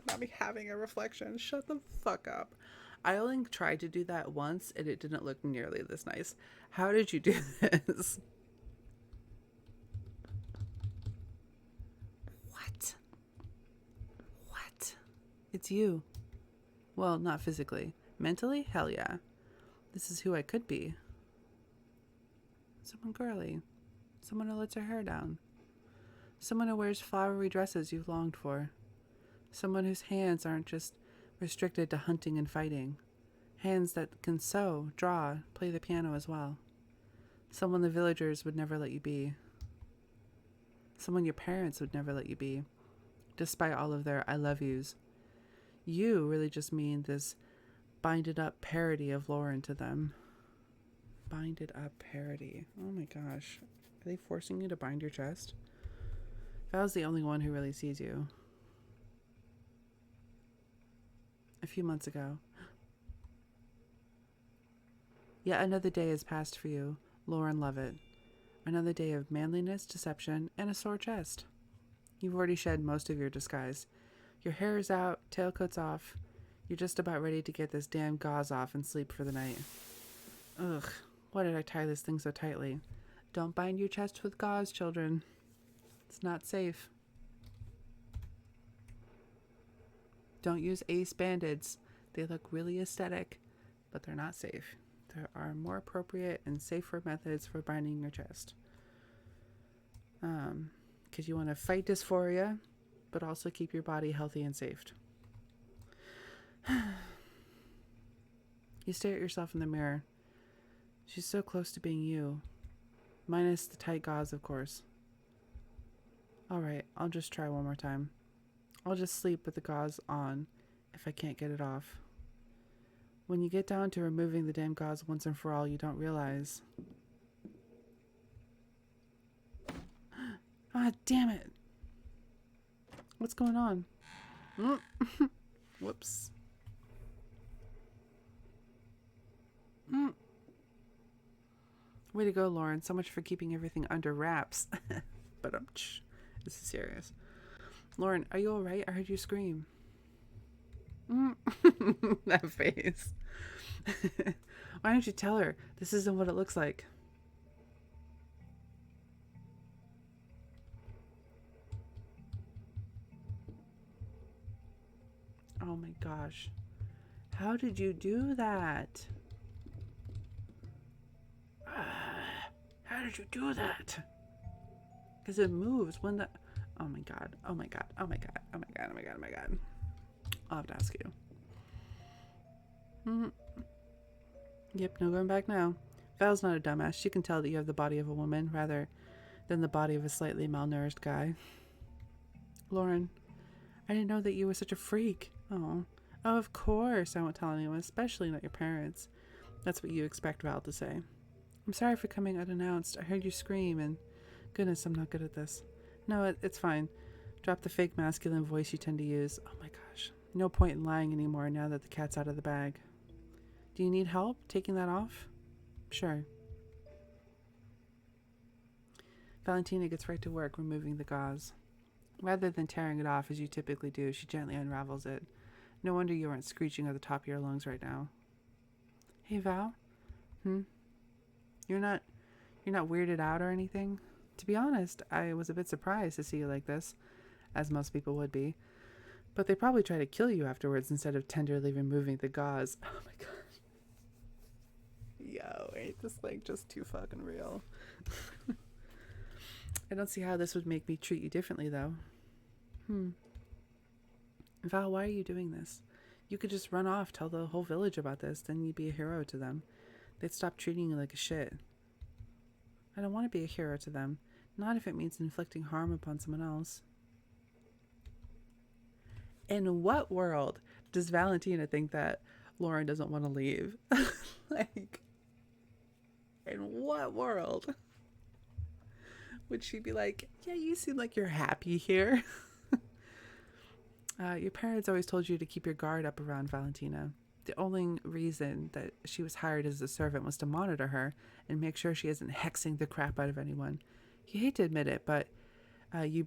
Not me having a reflection. Shut the fuck up. I only tried to do that once and it didn't look nearly this nice. How did you do this? What? It's you. Well, not physically. Mentally? Hell yeah. This is who I could be. Someone girly. Someone who lets her hair down. Someone who wears flowery dresses you've longed for. Someone whose hands aren't just restricted to hunting and fighting. Hands that can sew, draw, play the piano as well. Someone the villagers would never let you be. Someone your parents would never let you be, despite all of their I love yous. You really just mean this binded up parody of Lauren to them. Binded up parody. Oh my gosh. Are they forcing you to bind your chest? Val's the only one who really sees you. A few months ago. Yet another day has passed for you, Lauren Lovett. Another day of manliness, deception, and a sore chest. You've already shed most of your disguise. Your hair is out, tailcoat's off. You're just about ready to get this damn gauze off and sleep for the night. Ugh, why did I tie this thing so tightly? Don't bind your chest with gauze, children. It's not safe. Don't use ace band-aids. They look really aesthetic, but they're not safe. There are more appropriate and safer methods for binding your chest. Because you want to fight dysphoria, but also keep your body healthy and safe. You stare at yourself in the mirror. She's so close to being you. Minus the tight gauze, of course. Alright, I'll just try one more time. I'll just sleep with the gauze on if I can't get it off. When you get down to removing the damn gauze once and for all, you don't realize. Ah, damn it. What's going on? Whoops. Way to go, Lauren. So much for keeping everything under wraps. But this is serious. Lauren, are you alright? I heard you scream. That face. Why don't you tell her this isn't what it looks like? Oh my gosh. How did you do that? How did you do that? Because it moves when the... Oh my god. I'll have to ask you. Yep, no going back now. Val's not a dumbass. She can tell that you have the body of a woman rather than the body of a slightly malnourished guy. Lauren, I didn't know that you were such a freak. Oh, of course I won't tell anyone, especially not your parents. That's what you expect Val to say. I'm sorry for coming unannounced. I heard you scream and... Goodness, I'm not good at this. No, it's fine. Drop the fake masculine voice you tend to use. Oh my gosh. No point in lying anymore now that the cat's out of the bag. Do you need help taking that off? Sure. Valentina gets right to work removing the gauze. Rather than tearing it off as you typically do, she gently unravels it. No wonder you aren't screeching at the top of your lungs right now. Hey, Val? You're not weirded out or anything? To be honest, I was a bit surprised to see you like this. as most people would be. But they probably try to kill you afterwards instead of tenderly removing the gauze. Oh my god. Yo, ain't this like just too fucking real? I don't see how this would make me treat you differently though. Val, why are you doing this? You could just run off, tell the whole village about this, then you'd be a hero to them. They'd stop treating you like a shit. I don't want to be a hero to them. Not if it means inflicting harm upon someone else. In what world does Valentina think that Lauren doesn't want to leave? Like, in what world would she be like, yeah, you seem like you're happy here? Your parents always told you to keep your guard up around Valentina. The only reason that she was hired as a servant was to monitor her and make sure she isn't hexing the crap out of anyone. You hate to admit it, but you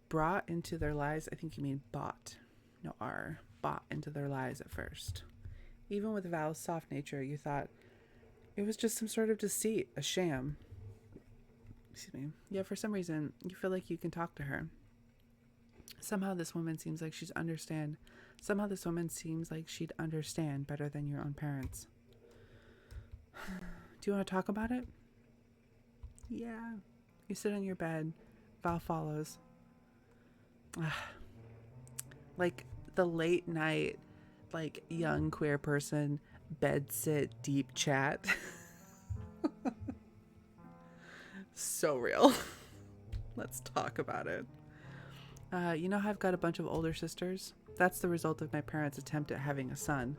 brought into their lives, I think you mean bought. No R. Bought into their lives at first. Even with Val's soft nature, you thought it was just some sort of deceit, a sham. Excuse me. Yeah, for some reason, you feel like you can talk to her. Somehow this woman seems like she'd understand. Somehow this woman seems like she'd understand better than your own parents. Do you want to talk about it? Yeah. You sit on your bed. Val follows. Like the late night, like young queer person, bed sit, deep chat. So real. Let's talk about it. You know how I've got a bunch of older sisters? That's the result of my parents' attempt at having a son.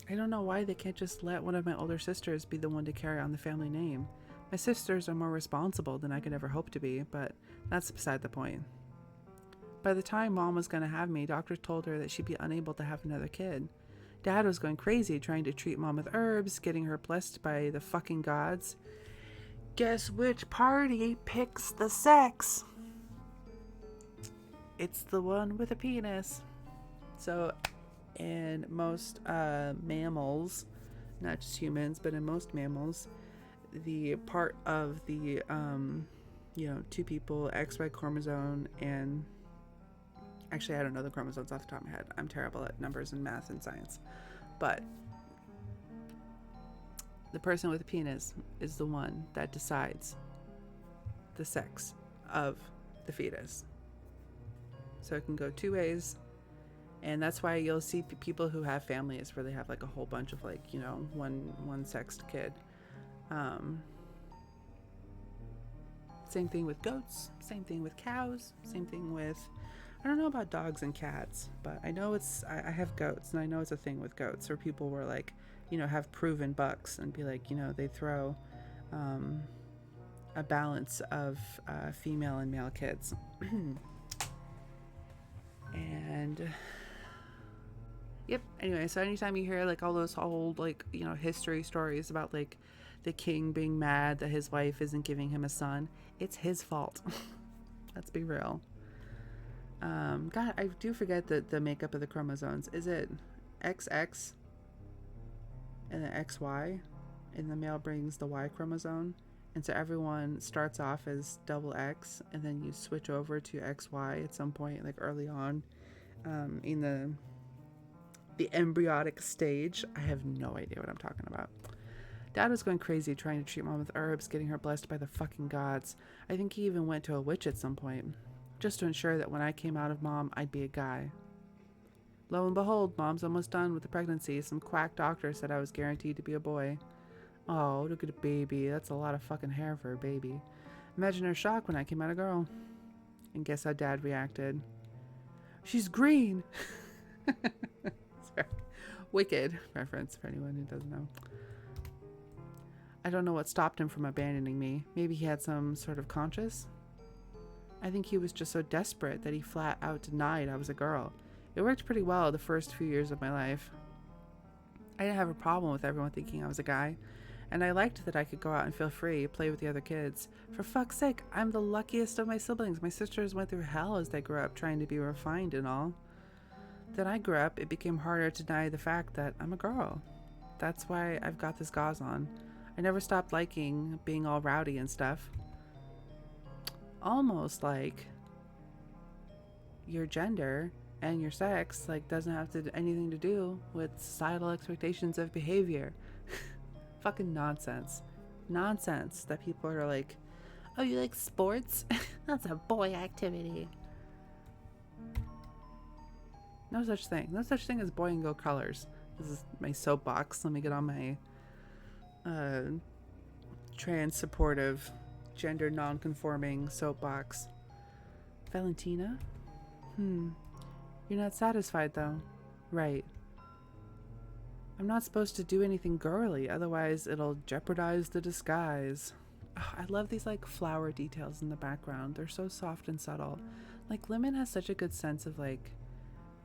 I don't know why they can't just let one of my older sisters be the one to carry on the family name. My sisters are more responsible than I could ever hope to be, but that's beside the point. By the time Mom was going to have me, doctors told her that she'd be unable to have another kid. Dad was going crazy trying to treat Mom with herbs, getting her blessed by the fucking gods. Guess which party picks the sex? It's the one with a penis. So in most mammals, not just humans, but in most mammals, the part of the, two people, XY chromosome, and actually I don't know the chromosomes off the top of my head. I'm terrible at numbers and math and science. But the person with a penis is the one that decides the sex of the fetus. So it can go two ways. And that's why you'll see people who have families where they have like a whole bunch of like, one sexed kid. Same thing with goats, same thing with cows, same thing with, I don't know about dogs and cats, but I know I have goats, and I know it's a thing with goats where people were like, have proven bucks and be like, they throw a balance of female and male kids. And yep, anyway, so anytime you hear like all those old like history stories about like the king being mad that his wife isn't giving him a son, it's his fault. Let's be real. God, I do forget the makeup of the chromosomes. Is it XX and then XY, and the male brings the Y chromosome, and so everyone starts off as double X, and then you switch over to XY at some point, like early on, in the embryonic stage. I have no idea what I'm talking about. Dad was going crazy trying to treat Mom with herbs, getting her blessed by the fucking gods. I think he even went to a witch at some point, just to ensure that when I came out of Mom, I'd be a guy. Lo and behold, Mom's almost done with the pregnancy. Some quack doctor said I was guaranteed to be a boy. Oh, look at a baby. That's a lot of fucking hair for a baby. Imagine her shock when I came out a girl. And guess how Dad reacted? She's green! Sorry. Wicked reference for anyone who doesn't know. I don't know what stopped him from abandoning me. Maybe he had some sort of conscience? I think he was just so desperate that he flat out denied I was a girl. It worked pretty well the first few years of my life. I didn't have a problem with everyone thinking I was a guy, and I liked that I could go out and feel free, play with the other kids. For fuck's sake, I'm the luckiest of my siblings. My sisters went through hell as they grew up trying to be refined and all. Then I grew up, it became harder to deny the fact that I'm a girl. That's why I've got this gauze on. I never stopped liking being all rowdy and stuff. Almost like your gender and your sex like doesn't have to anything to do with societal expectations of behavior. Fucking nonsense. Nonsense that people are like, oh, you like sports? That's a boy activity. No such thing. No such thing as boy and girl colors. This is my soapbox. Let me get on my trans supportive, gender non-conforming soapbox. Valentina? You're not satisfied though. Right. I'm not supposed to do anything girly, otherwise it'll jeopardize the disguise. Oh, I love these like flower details in the background. They're so soft and subtle. Like Lemon has such a good sense of like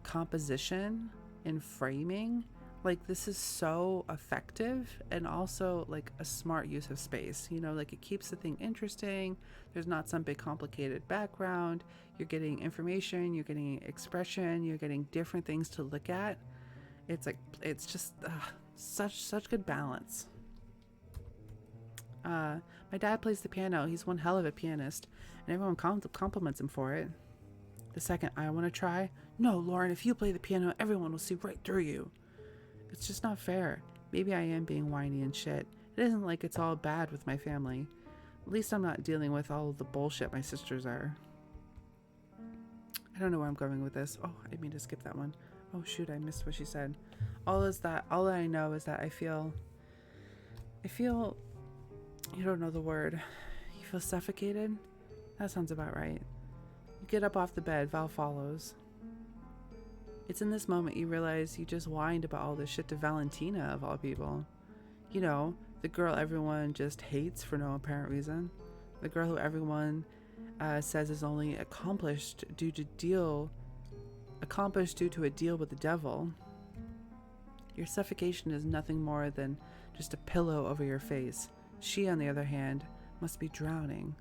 composition and framing. Like this is so effective and also like a smart use of space. You know, like it keeps the thing interesting. There's not some big complicated background. You're getting information, you're getting expression, you're getting different things to look at. It's like, it's just such good balance. My dad plays the piano. He's one hell of a pianist, and everyone compliments him for it. The second I want to try, no, Lauren, if you play the piano, everyone will see right through you. It's just not fair. Maybe I am being whiny and shit. It isn't like it's all bad with my family. At least I'm not dealing with all of the bullshit my sisters are. I don't know where I'm going with this. Oh, I mean to skip that one. Oh shoot, I missed what she said. All that I know is that I feel, you don't know the word. You feel suffocated? That sounds about right. You get up off the bed, Val follows. It's in this moment you realize you just whined about all this shit to Valentina, of all people. You know, the girl everyone just hates for no apparent reason. The girl who everyone says is only accomplished due to a deal with the devil. Your suffocation is nothing more than just a pillow over your face. She, on the other hand, must be drowning.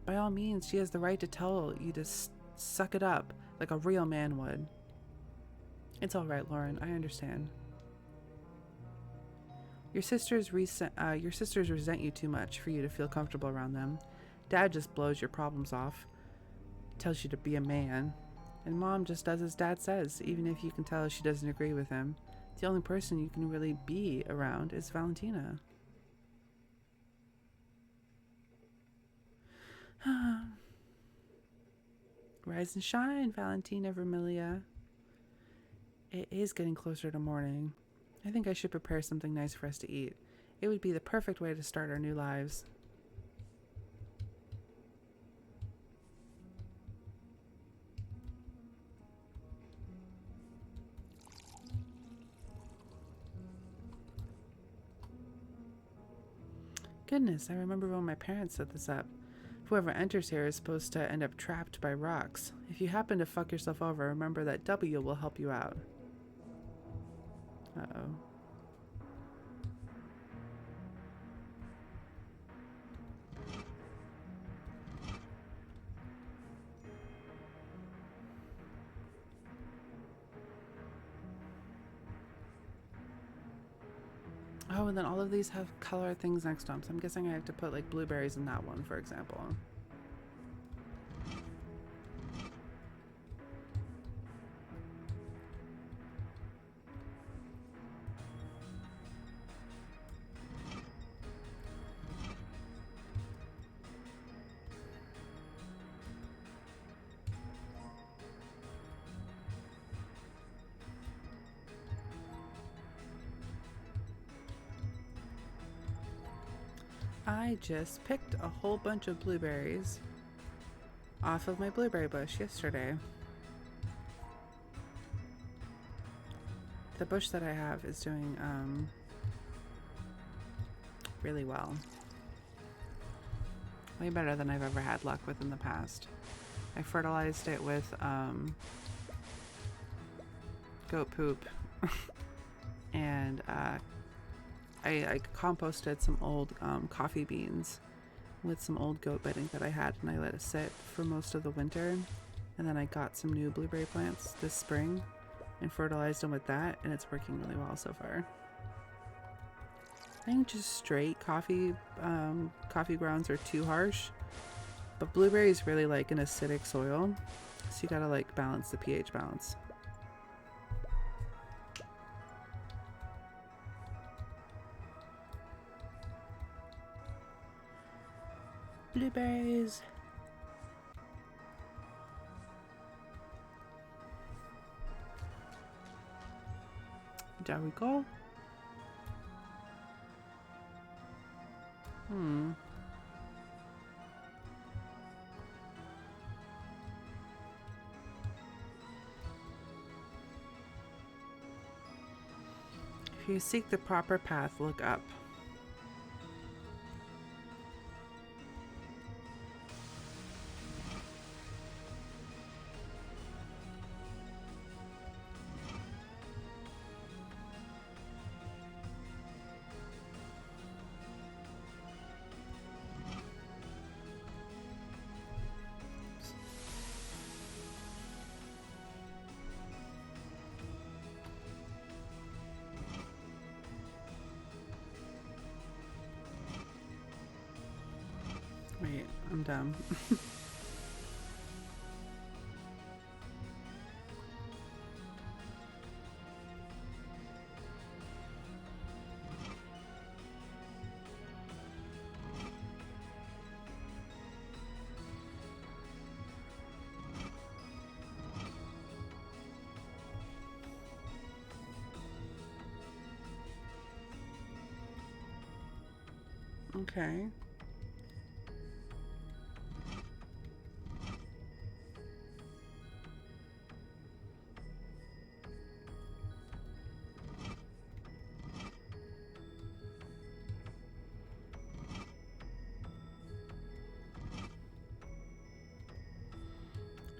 By all means, she has the right to tell you to suck it up like a real man would. It's all right, Lauren. I understand. Your sisters resent you too much for you to feel comfortable around them. Dad just blows your problems off, tells you to be a man, and Mom just does as Dad says, even if you can tell she doesn't agree with him. The only person you can really be around is Valentina. Rise and shine, Valentina Vermilia. It is getting closer to morning. I think I should prepare something nice for us to eat. It would be the perfect way to start our new lives. Goodness, I remember when my parents set this up. Whoever enters here is supposed to end up trapped by rocks. If you happen to fuck yourself over, remember that W will help you out. Uh-oh. Oh, and then all of these have color things next to them, so I'm guessing I have to put like blueberries in that one, for example. I just picked a whole bunch of blueberries off of my blueberry bush yesterday. The bush that I have is doing really well. Way better than I've ever had luck with in the past. I fertilized it with goat poop and I composted some old coffee beans with some old goat bedding that I had, and I let it sit for most of the winter, and then I got some new blueberry plants this spring and fertilized them with that, and it's working really well so far. I think just straight coffee grounds are too harsh, But blueberry is really like an acidic soil, so you gotta like balance the pH balance. Blueberries. There we go. If you seek the proper path, look up. Wait, I'm dumb. Okay.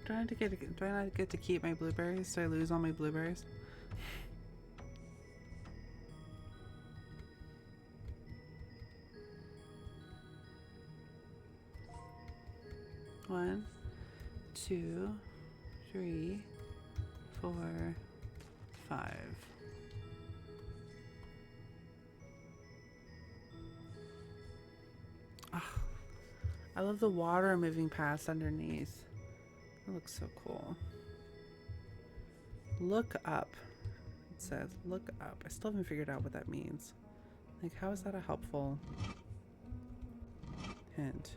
Do I not get to keep my blueberries? Do I lose all my blueberries? One, 2, 3, 4, 5. Oh, I love the water moving past underneath. It looks so cool. Look up. It says, look up. I still haven't figured out what that means. Like, how is that a helpful hint?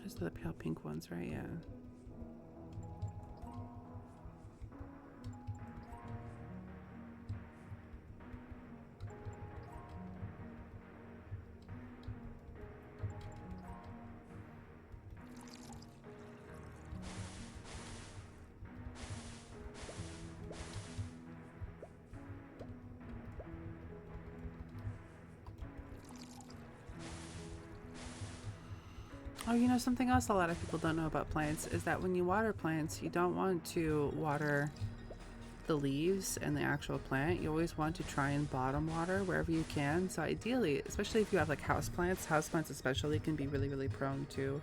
Those are the pale pink ones, right? Yeah. Oh, you know, something else a lot of people don't know about plants is that when you water plants, you don't want to water the leaves and the actual plant. You always want to try and bottom water wherever you can. So ideally, especially if you have like houseplants especially can be really, really prone to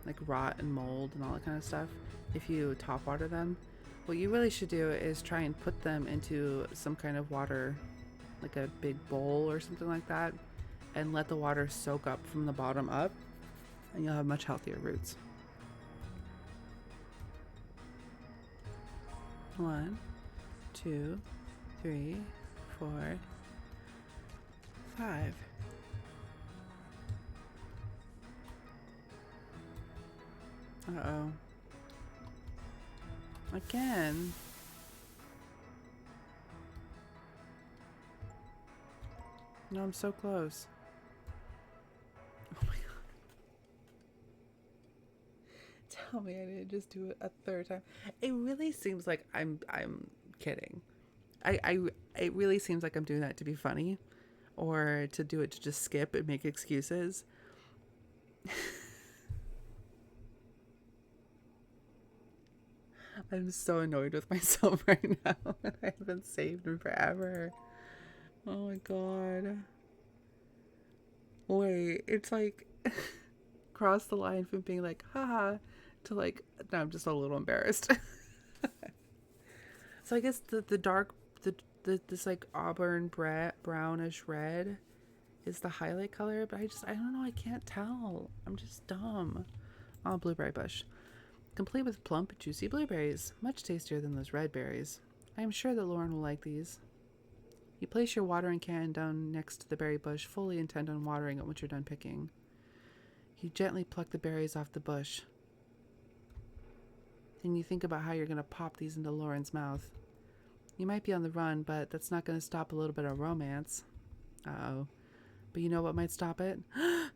like rot and mold and all that kind of stuff if you top water them. What you really should do is try and put them into some kind of water, like a big bowl or something like that, and let the water soak up from the bottom up, and you'll have much healthier roots. 1, 2, 3, 4, 5. Uh-oh. Again. No, I'm so close. Oh my god. Tell me I didn't just do it a third time. It really seems like I'm kidding. It really seems like I'm doing that to be funny, or to do it to just skip and make excuses. I'm so annoyed with myself right now. I haven't saved in forever. Oh my god. Wait, it's like cross the line from being like, haha, to like, no, I'm just a little embarrassed. So I guess the dark, this like auburn brownish red is the highlight color, but I don't know, I can't tell. I'm just dumb. Oh, blueberry bush. Complete with plump, juicy blueberries, much tastier than those red berries. I am sure that Lauren will like these. You place your watering can down next to the berry bush, fully intent on watering it once you're done picking. You gently pluck the berries off the bush. Then you think about how you're going to pop these into Lauren's mouth. You might be on the run, but that's not going to stop a little bit of romance. Uh-oh. But you know what might stop it? Oh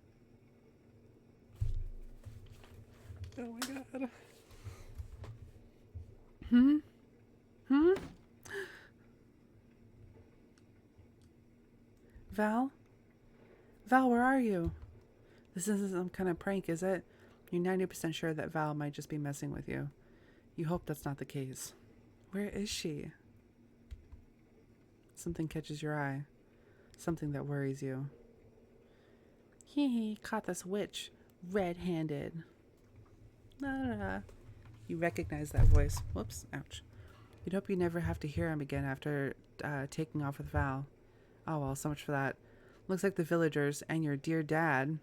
my god. Val? Val, where are you? This isn't some kind of prank, is it? You're 90% sure that Val might just be messing with you. You hope that's not the case. Where is she? Something catches your eye. Something that worries you. Hee, caught this witch. Red-handed. La. You recognize that voice. Whoops, ouch. You'd hope you never have to hear him again after taking off with Val. Oh well, so much for that. Looks like the villagers and your dear dad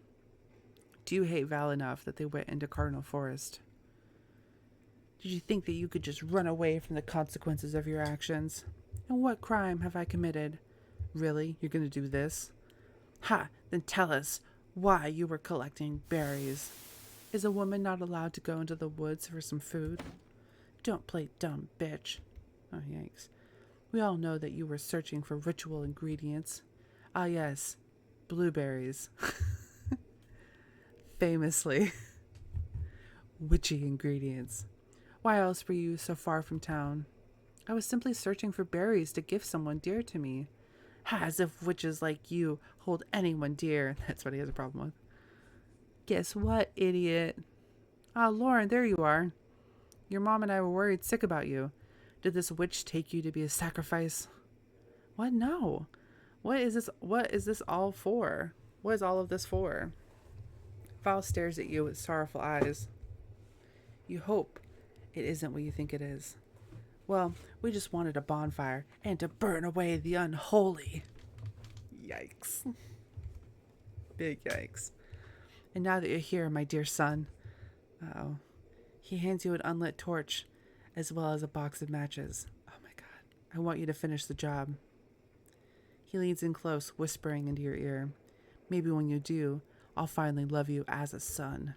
do hate Val enough that they went into Cardinal Forest. Did you think that you could just run away from the consequences of your actions? And what crime have I committed? Really? You're gonna do this? Ha! Then tell us why you were collecting berries. Is a woman not allowed to go into the woods for some food? Don't play dumb, bitch. Oh, yikes. We all know that you were searching for ritual ingredients. Ah, yes. Blueberries. Famously. Witchy ingredients. Why else were you so far from town? I was simply searching for berries to gift someone dear to me. As if witches like you hold anyone dear. That's what he has a problem with. Guess what, idiot? Ah, Lauren, there you are. Your mom and I were worried sick about you. Did this witch take you to be a sacrifice? What? No. What is this all for? What is all of this for? Val stares at you with sorrowful eyes. You hope it isn't what you think it is. Well, we just wanted a bonfire and to burn away the unholy. Yikes. Big yikes. And now that you're here, my dear son. Uh-oh. He hands you an unlit torch, as well as a box of matches. Oh my god. I want you to finish the job. He leans in close, whispering into your ear. Maybe when you do, I'll finally love you as a son.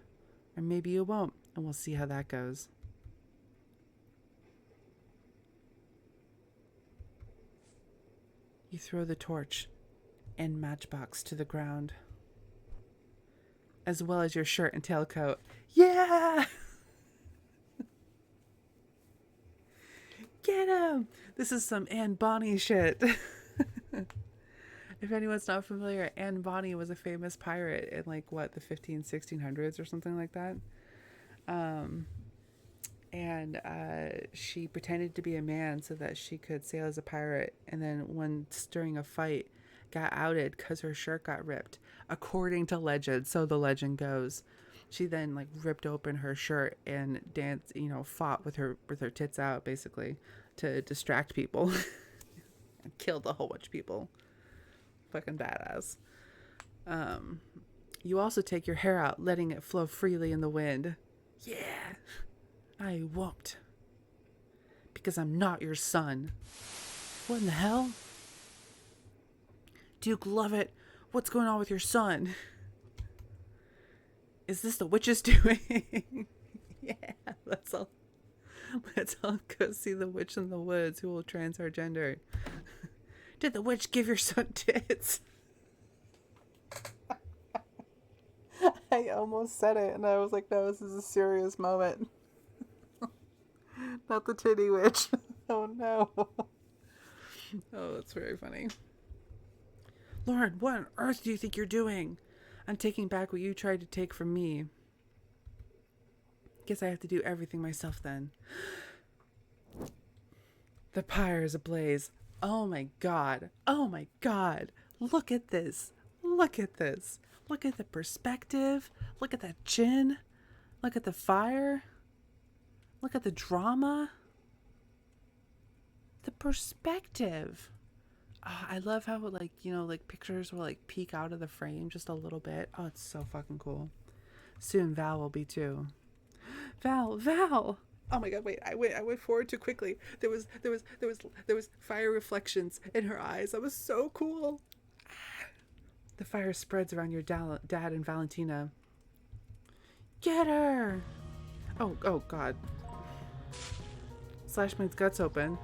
Or maybe you won't, and we'll see how that goes. You throw the torch and matchbox to the ground, as well as your shirt and tailcoat. Yeah! Get him! This is some Anne Bonny shit. If anyone's not familiar, Anne Bonny was a famous pirate in like what, the 1600s or something like that. And she pretended to be a man so that she could sail as a pirate, and then once during a fight got outed because her shirt got ripped, according to legend. So the legend goes, she then like ripped open her shirt and danced, fought with her tits out basically to distract people and killed a whole bunch of people. Fucking badass. You also take your hair out, letting it flow freely in the wind. Yeah. I won't. Because I'm not your son. What in the hell? Duke Lovett, what's going on with your son? Is this the witch's doing? Yeah, let's all go see the witch in the woods who will trans our gender. Did the witch give your son tits? I almost said it and I was like, no, this is a serious moment. Not the titty witch. Oh no. Oh, that's very funny. Lauren, what on earth do you think you're doing? I'm taking back what you tried to take from me. Guess I have to do everything myself then. The pyre is ablaze. Oh my god. Oh my god. Look at this. Look at this. Look at the perspective. Look at that chin. Look at the fire. Look at the drama. The perspective. Oh, I love how, like, you know, like pictures will like peek out of the frame just a little bit. Oh, it's so fucking cool. Soon Val will be too. Val. Oh my god, wait, I went forward too quickly. There was fire reflections in her eyes. That was so cool. The fire spreads around your dad and Valentina. Get her! Oh god. Slash my guts open.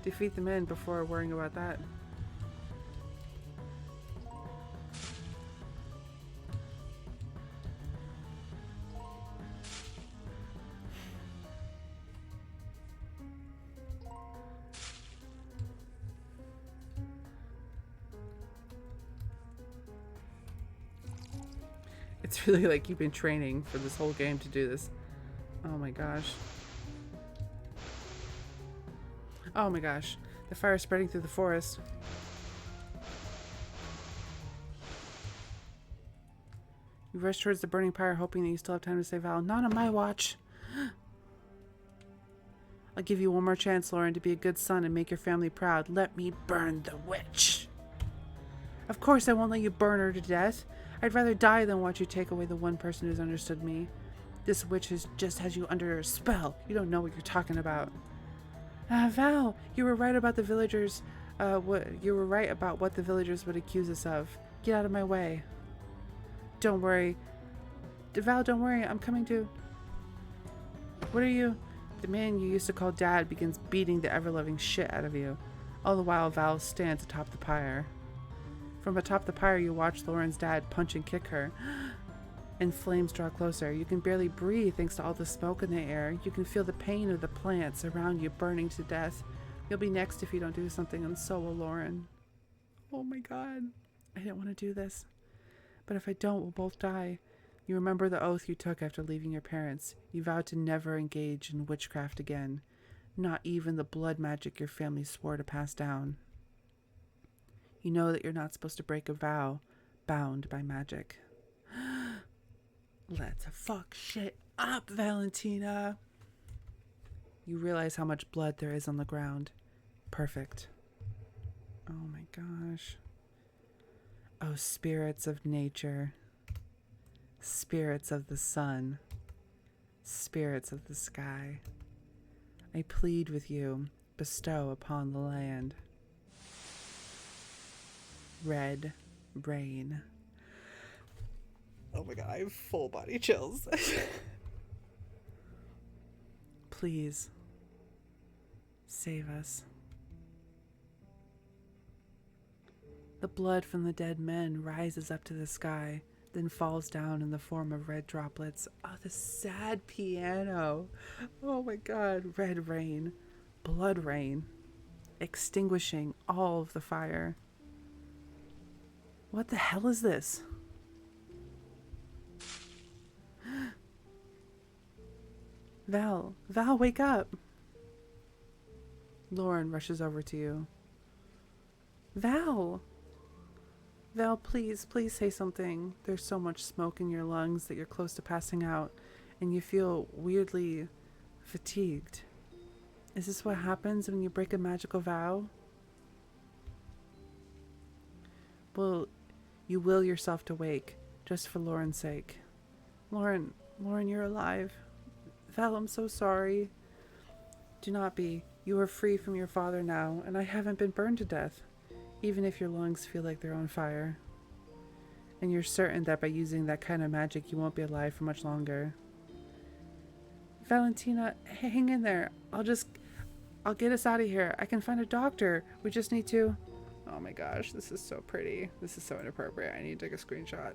Defeat the men before worrying about that. It's really like you've been training for this whole game to do this. Oh my gosh. Oh my gosh. The fire is spreading through the forest. You rush towards the burning pyre, hoping that you still have time to save Val. Not on my watch. I'll give you one more chance, Lauren, to be a good son and make your family proud. Let me burn the witch. Of course I won't let you burn her to death. I'd rather die than watch you take away the one person who's understood me. This witch just has you under a spell. You don't know what you're talking about. Val, you were right about the villagers. You were right about what the villagers would accuse us of. Get out of my way. Don't worry. Val, don't worry. I'm coming to... What are you... The man you used to call Dad begins beating the ever-loving shit out of you. All the while, Val stands atop the pyre. From atop the pyre, you watch Lauren's dad punch and kick her. And flames draw closer. You can barely breathe thanks to all the smoke in the air. You can feel the pain of the plants around you burning to death. You'll be next if you don't do something, and so will Lauren. Oh my god. I didn't want to do this. But if I don't, we'll both die. You remember the oath you took after leaving your parents. You vowed to never engage in witchcraft again. Not even the blood magic your family swore to pass down. You know that you're not supposed to break a vow bound by magic. Let's fuck shit up, Valentina. You realize how much blood there is on the ground. Perfect. Oh my gosh. Oh, spirits of nature. Spirits of the sun. Spirits of the sky. I plead with you, bestow upon the land. Red rain. Oh my god, I have full body chills. Please, save us. The blood from the dead men rises up to the sky, then falls down in the form of red droplets. Oh, the sad piano. Oh my god, red rain, blood rain, extinguishing all of the fire. What the hell is this? Val, wake up. Lauren rushes over to you. Val, please say something. There's so much smoke in your lungs that you're close to passing out, and you feel weirdly fatigued. Is this what happens when you break a magical vow? Well, you will yourself to wake, just for Lauren's sake. Lauren, you're alive. Val, I'm so sorry. Do not be. You are free from your father now, and I haven't been burned to death, even if your lungs feel like they're on fire. And you're certain that by using that kind of magic, you won't be alive for much longer. Valentina, hang in there. I'll get us out of here. I can find a doctor. We just need to... Oh my gosh, this is so pretty. This is so inappropriate. I need to take a screenshot.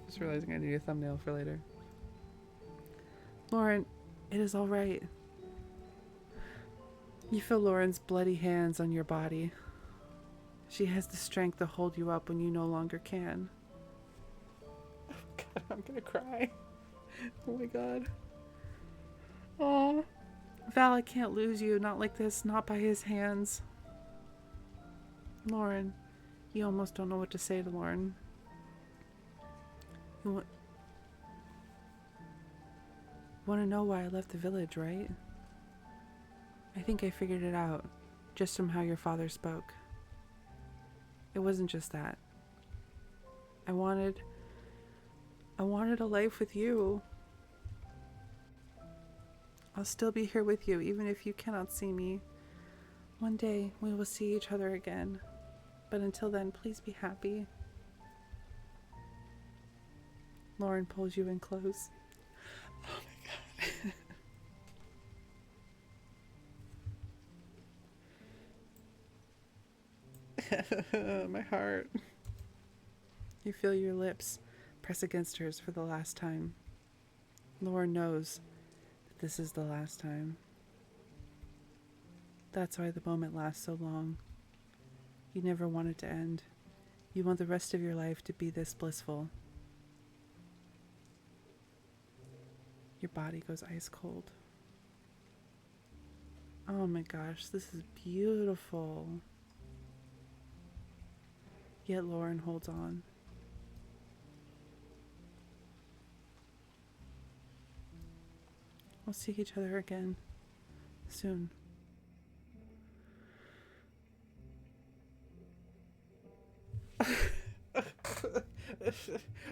Just realizing I need a thumbnail for later. Lauren, it is all right. You feel Lauren's bloody hands on your body. She has the strength to hold you up when you no longer can. Oh god, I'm gonna cry. Oh my god. Aww. Val, I can't lose you. Not like this. Not by his hands. Lauren. You almost don't know what to say to Lauren. You want to know why I left the village, right? I think I figured it out, just from how your father spoke. It wasn't just that. I wanted a life with you. I'll still be here with you, even if you cannot see me. One day, we will see each other again. But until then, please be happy. Lauren pulls you in close. Oh my god. My heart. You feel your lips press against hers for the last time. Lauren knows that this is the last time. That's why the moment lasts so long. You never want it to end. You want the rest of your life to be this blissful. Your body goes ice cold. Oh my gosh, this is beautiful. Yet Lauren holds on. We'll see each other again soon.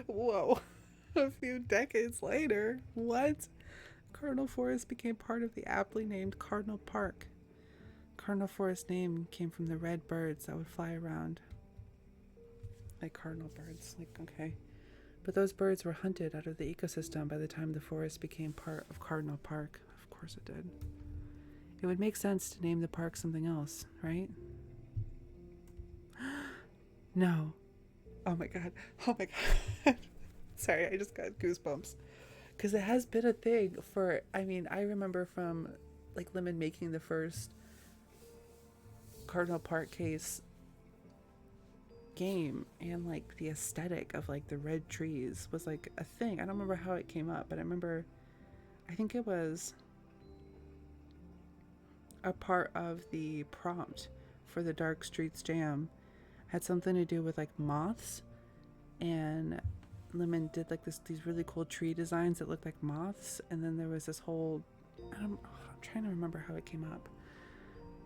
Whoa. A few decades later, what? Cardinal Forest became part of the aptly named Cardinal Park. Cardinal Forest name came from the red birds that would fly around. Like cardinal birds, like, okay. But those birds were hunted out of the ecosystem by the time the forest became part of Cardinal Park. Of course it did. It would make sense to name the park something else, right? No. Oh my god. Oh my god. Sorry, I just got goosebumps. Because it has been a thing for, I remember from, like, Lemon making the first Cardinal Park case game, and, like, the aesthetic of, like, the red trees was, like, a thing. I don't remember how it came up, but I think it was a part of the prompt for the Dark Streets Jam. Had something to do with, like, moths, and Lemon did, like, these really cool tree designs that looked like moths, and then there was this whole, I'm trying to remember how it came up.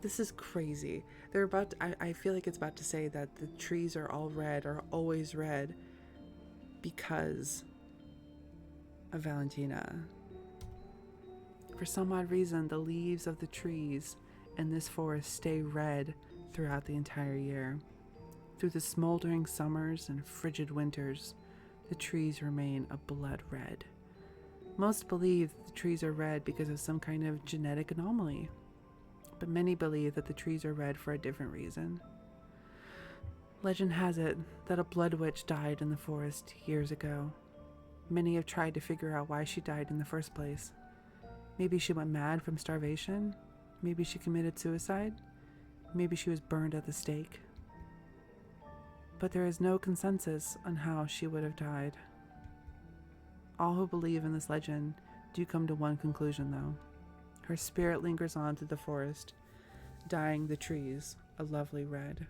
This is crazy. I feel like it's about to say that the trees are all red, or always red, because of Valentina. For some odd reason, the leaves of the trees in this forest stay red throughout the entire year. Through the smoldering summers and frigid winters, the trees remain a blood red. Most believe the trees are red because of some kind of genetic anomaly, but many believe that the trees are red for a different reason. Legend has it that a blood witch died in the forest years ago. Many have tried to figure out why she died in the first place. Maybe she went mad from starvation. Maybe she committed suicide. Maybe she was burned at the stake. But there is no consensus on how she would have died. All who believe in this legend do come to one conclusion, though. Her spirit lingers on through the forest, dyeing the trees a lovely red.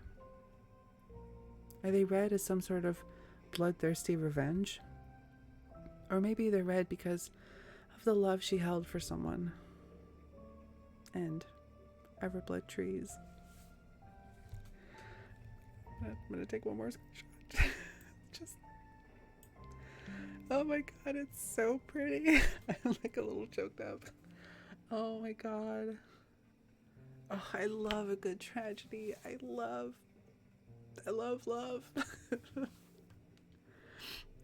Are they red as some sort of bloodthirsty revenge? Or maybe they're red because of the love she held for someone. And Everblood trees. I'm gonna take one more screenshot. Just, oh my god, it's so pretty. I'm like a little choked up. Oh my god. Oh, I love a good tragedy. I love love.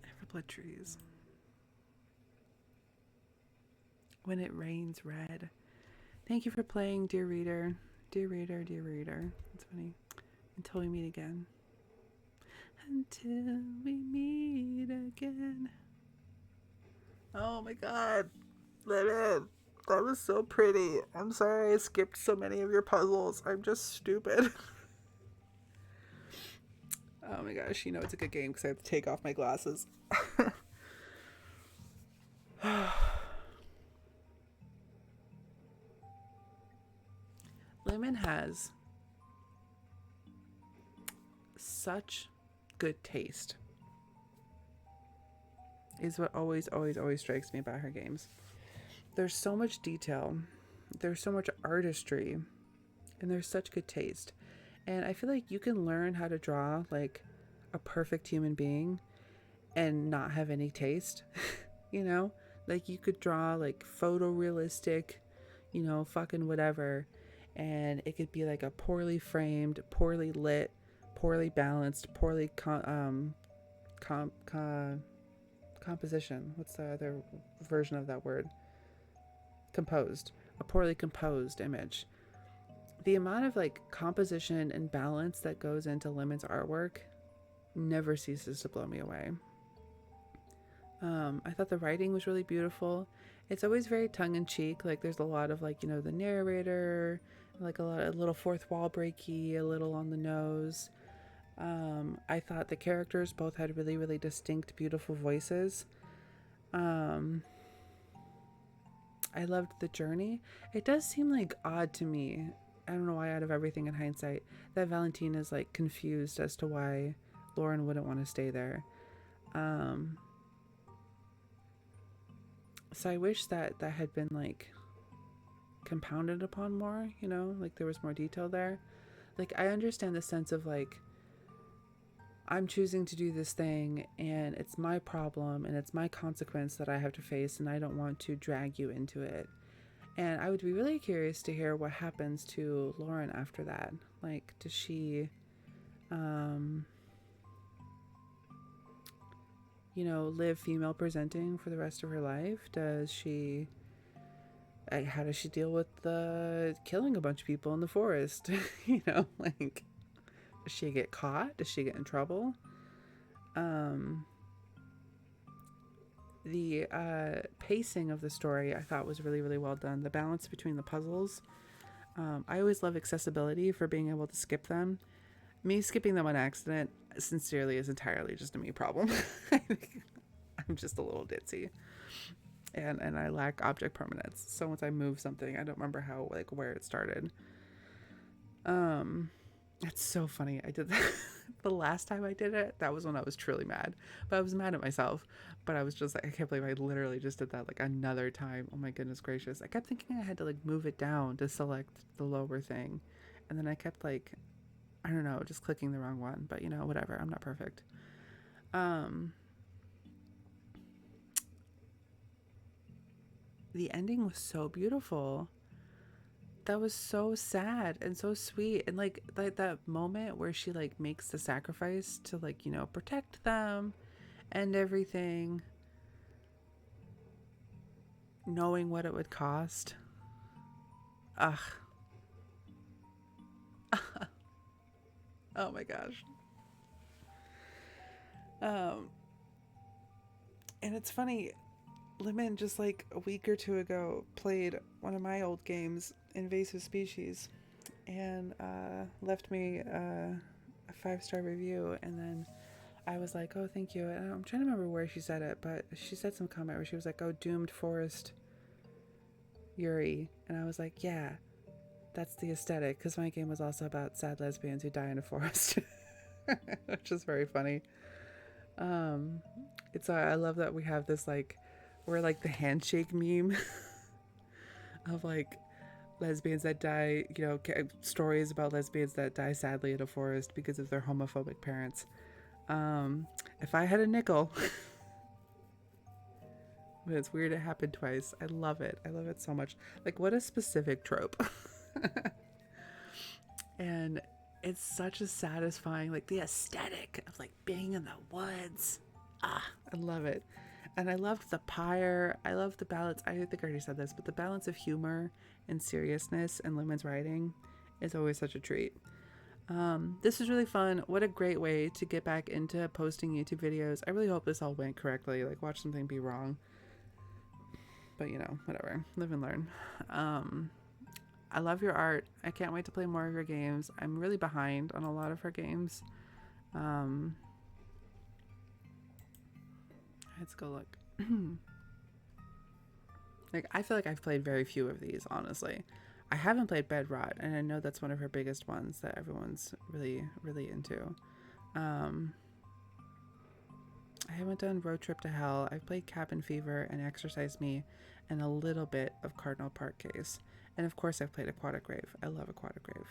Everblood trees. When it rains red. Thank you for playing, dear reader. Dear reader, dear reader. It's funny. Until we meet again. Until we meet again. Oh my god. Lemon. That was so pretty. I'm sorry I skipped so many of your puzzles. I'm just stupid. Oh my gosh, you know it's a good game because I have to take off my glasses. has such good taste, is what always, always, always strikes me about her games. There's so much detail, there's so much artistry, and there's such good taste. And I feel like you can learn how to draw like a perfect human being and not have any taste, you know? Like you could draw like photorealistic, you know, fucking whatever, and it could be like a poorly framed, poorly lit, poorly balanced, poorly composition. What's the other version of that word? Composed. A poorly composed image. The amount of like composition and balance that goes into Limin's artwork never ceases to blow me away. I thought the writing was really beautiful. It's always very tongue-in-cheek. Like there's a lot of like, you know, the narrator, like a little fourth wall breaky, a little on the nose. I thought the characters both had really, really distinct, beautiful voices. I loved the journey. It does seem like odd to me. I don't know why, out of everything in hindsight, that Valentine is like confused as to why Lauren wouldn't want to stay there. So I wish that that had been like compounded upon more, you know, like there was more detail there. Like I understand the sense of like, I'm choosing to do this thing and it's my problem and it's my consequence that I have to face, and I don't want to drag you into it. And I would be really curious to hear what happens to Lauren after that. Like, does she, you know, live female presenting for the rest of her life? Does she, like, how does she deal with the killing a bunch of people in the forest? You know, like, does she get caught? Does she get in trouble? The pacing of the story I thought was really, really well done. The balance between the puzzles. I always love accessibility for being able to skip them. Me skipping them on accident, sincerely, is entirely just a me problem. I'm just a little ditzy. And I lack object permanence. So once I move something, I don't remember how, like, where it started. It's so funny. I did that the last time I did it. That was when I was truly mad. But I was mad at myself. But I was just like, I can't believe I literally just did that like another time. Oh my goodness gracious. I kept thinking I had to like move it down to select the lower thing. And then I kept like, I don't know, just clicking the wrong one. But you know, whatever. I'm not perfect. The ending was so beautiful. That was so sad and so sweet. And like that moment where she like makes the sacrifice to like, you know, protect them and everything, knowing what it would cost. Ugh. Oh my gosh. And it's funny, Limin just like a week or two ago played one of my old games, Invasive Species, and left me a 5-star review. And then I was like, oh, thank you. And I'm trying to remember where she said it, but she said some comment where she was like, oh, doomed forest Yuri. And I was like, yeah, that's the aesthetic, because my game was also about sad lesbians who die in a forest, which is very funny. It's I love that we have this like, we're like the handshake meme of like lesbians that die, you know, stories about lesbians that die sadly in a forest because of their homophobic parents. If I had a nickel, but it's weird it happened twice. I love it. I love it so much. Like, what a specific trope. And it's such a satisfying, like the aesthetic of like being in the woods. I love it. And I loved the pyre. I love the balance. I think I already said this, but the balance of humor and seriousness in Limin's writing is always such a treat. This was really fun. What a great way to get back into posting YouTube videos. I really hope this all went correctly. Like, watch something be wrong. But, you know, whatever. Live and learn. I love your art. I can't wait to play more of your games. I'm really behind on a lot of her games. Let's go look. Like, I feel like I've played very few of these, honestly. I haven't played Bedrot, and I know that's one of her biggest ones that everyone's really, really into. Um, I haven't done Road Trip to Hell. I've played Cabin Fever and Exercise Me and a little bit of Cardinal Park Case. And of course, I've played Aquatic Grave. I love Aquatic Grave.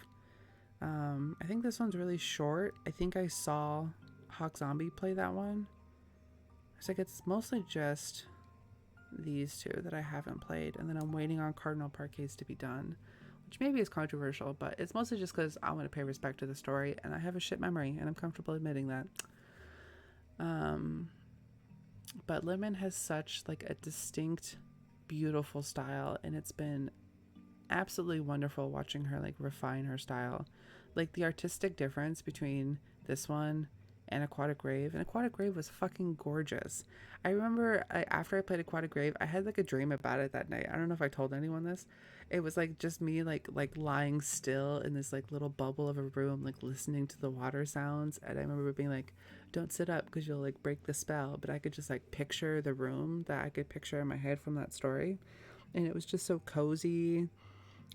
I think this one's really short. I think I saw Hawk Zombie play that one. It's like it's mostly just these two that I haven't played. And then I'm waiting on Cardinal Park Case to be done, which maybe is controversial, but it's mostly just because I want to pay respect to the story and I have a shit memory and I'm comfortable admitting that. But Lemon has such like a distinct, beautiful style, and it's been absolutely wonderful watching her like refine her style. Like the artistic difference between this one and Aquatic Grave, and Aquatic Grave was fucking gorgeous. I remember after I played Aquatic Grave, I had like a dream about it that night. I don't know if I told anyone this. It was like just me like lying still in this like little bubble of a room, like listening to the water sounds. And I remember being like, don't sit up because you'll like break the spell. But I could just like picture the room that I could picture in my head from that story. And it was just so cozy.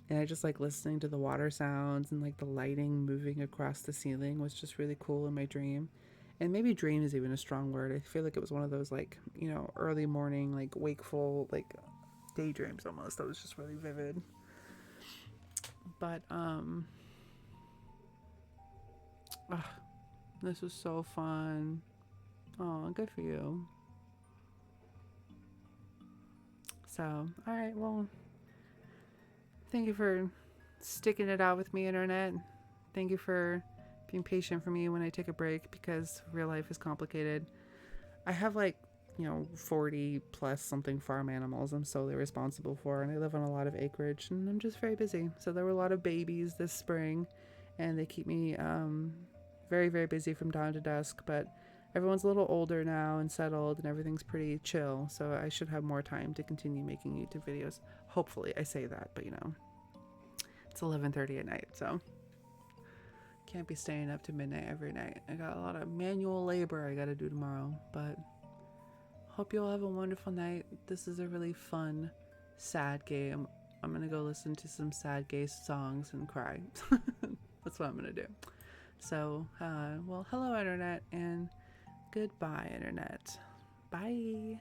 And I just like listening to the water sounds, and like the lighting moving across the ceiling was just really cool in my dream. And maybe dream is even a strong word. I feel like it was one of those like, you know, early morning, like wakeful, like daydreams almost. That was just really vivid. But this was so fun. Oh, good for you. So, all right, well, thank you for sticking it out with me, internet. Thank you for being patient for me when I take a break, because real life is complicated. I have like, you know, 40 plus something farm animals I'm solely responsible for, and I live on a lot of acreage, and I'm just very busy. So there were a lot of babies this spring, and they keep me very, very busy from dawn to dusk. But everyone's a little older now and settled, and everything's pretty chill, so I should have more time to continue making YouTube videos. Hopefully. I say that, but you know, it's 11:30 at night, so can't be staying up to midnight every night. I got a lot of manual labor I gotta do tomorrow, but hope you all have a wonderful night. This is a really fun, sad game. I'm gonna go listen to some sad gay songs and cry. That's what I'm gonna do. So, well, hello, internet, and goodbye, internet. Bye.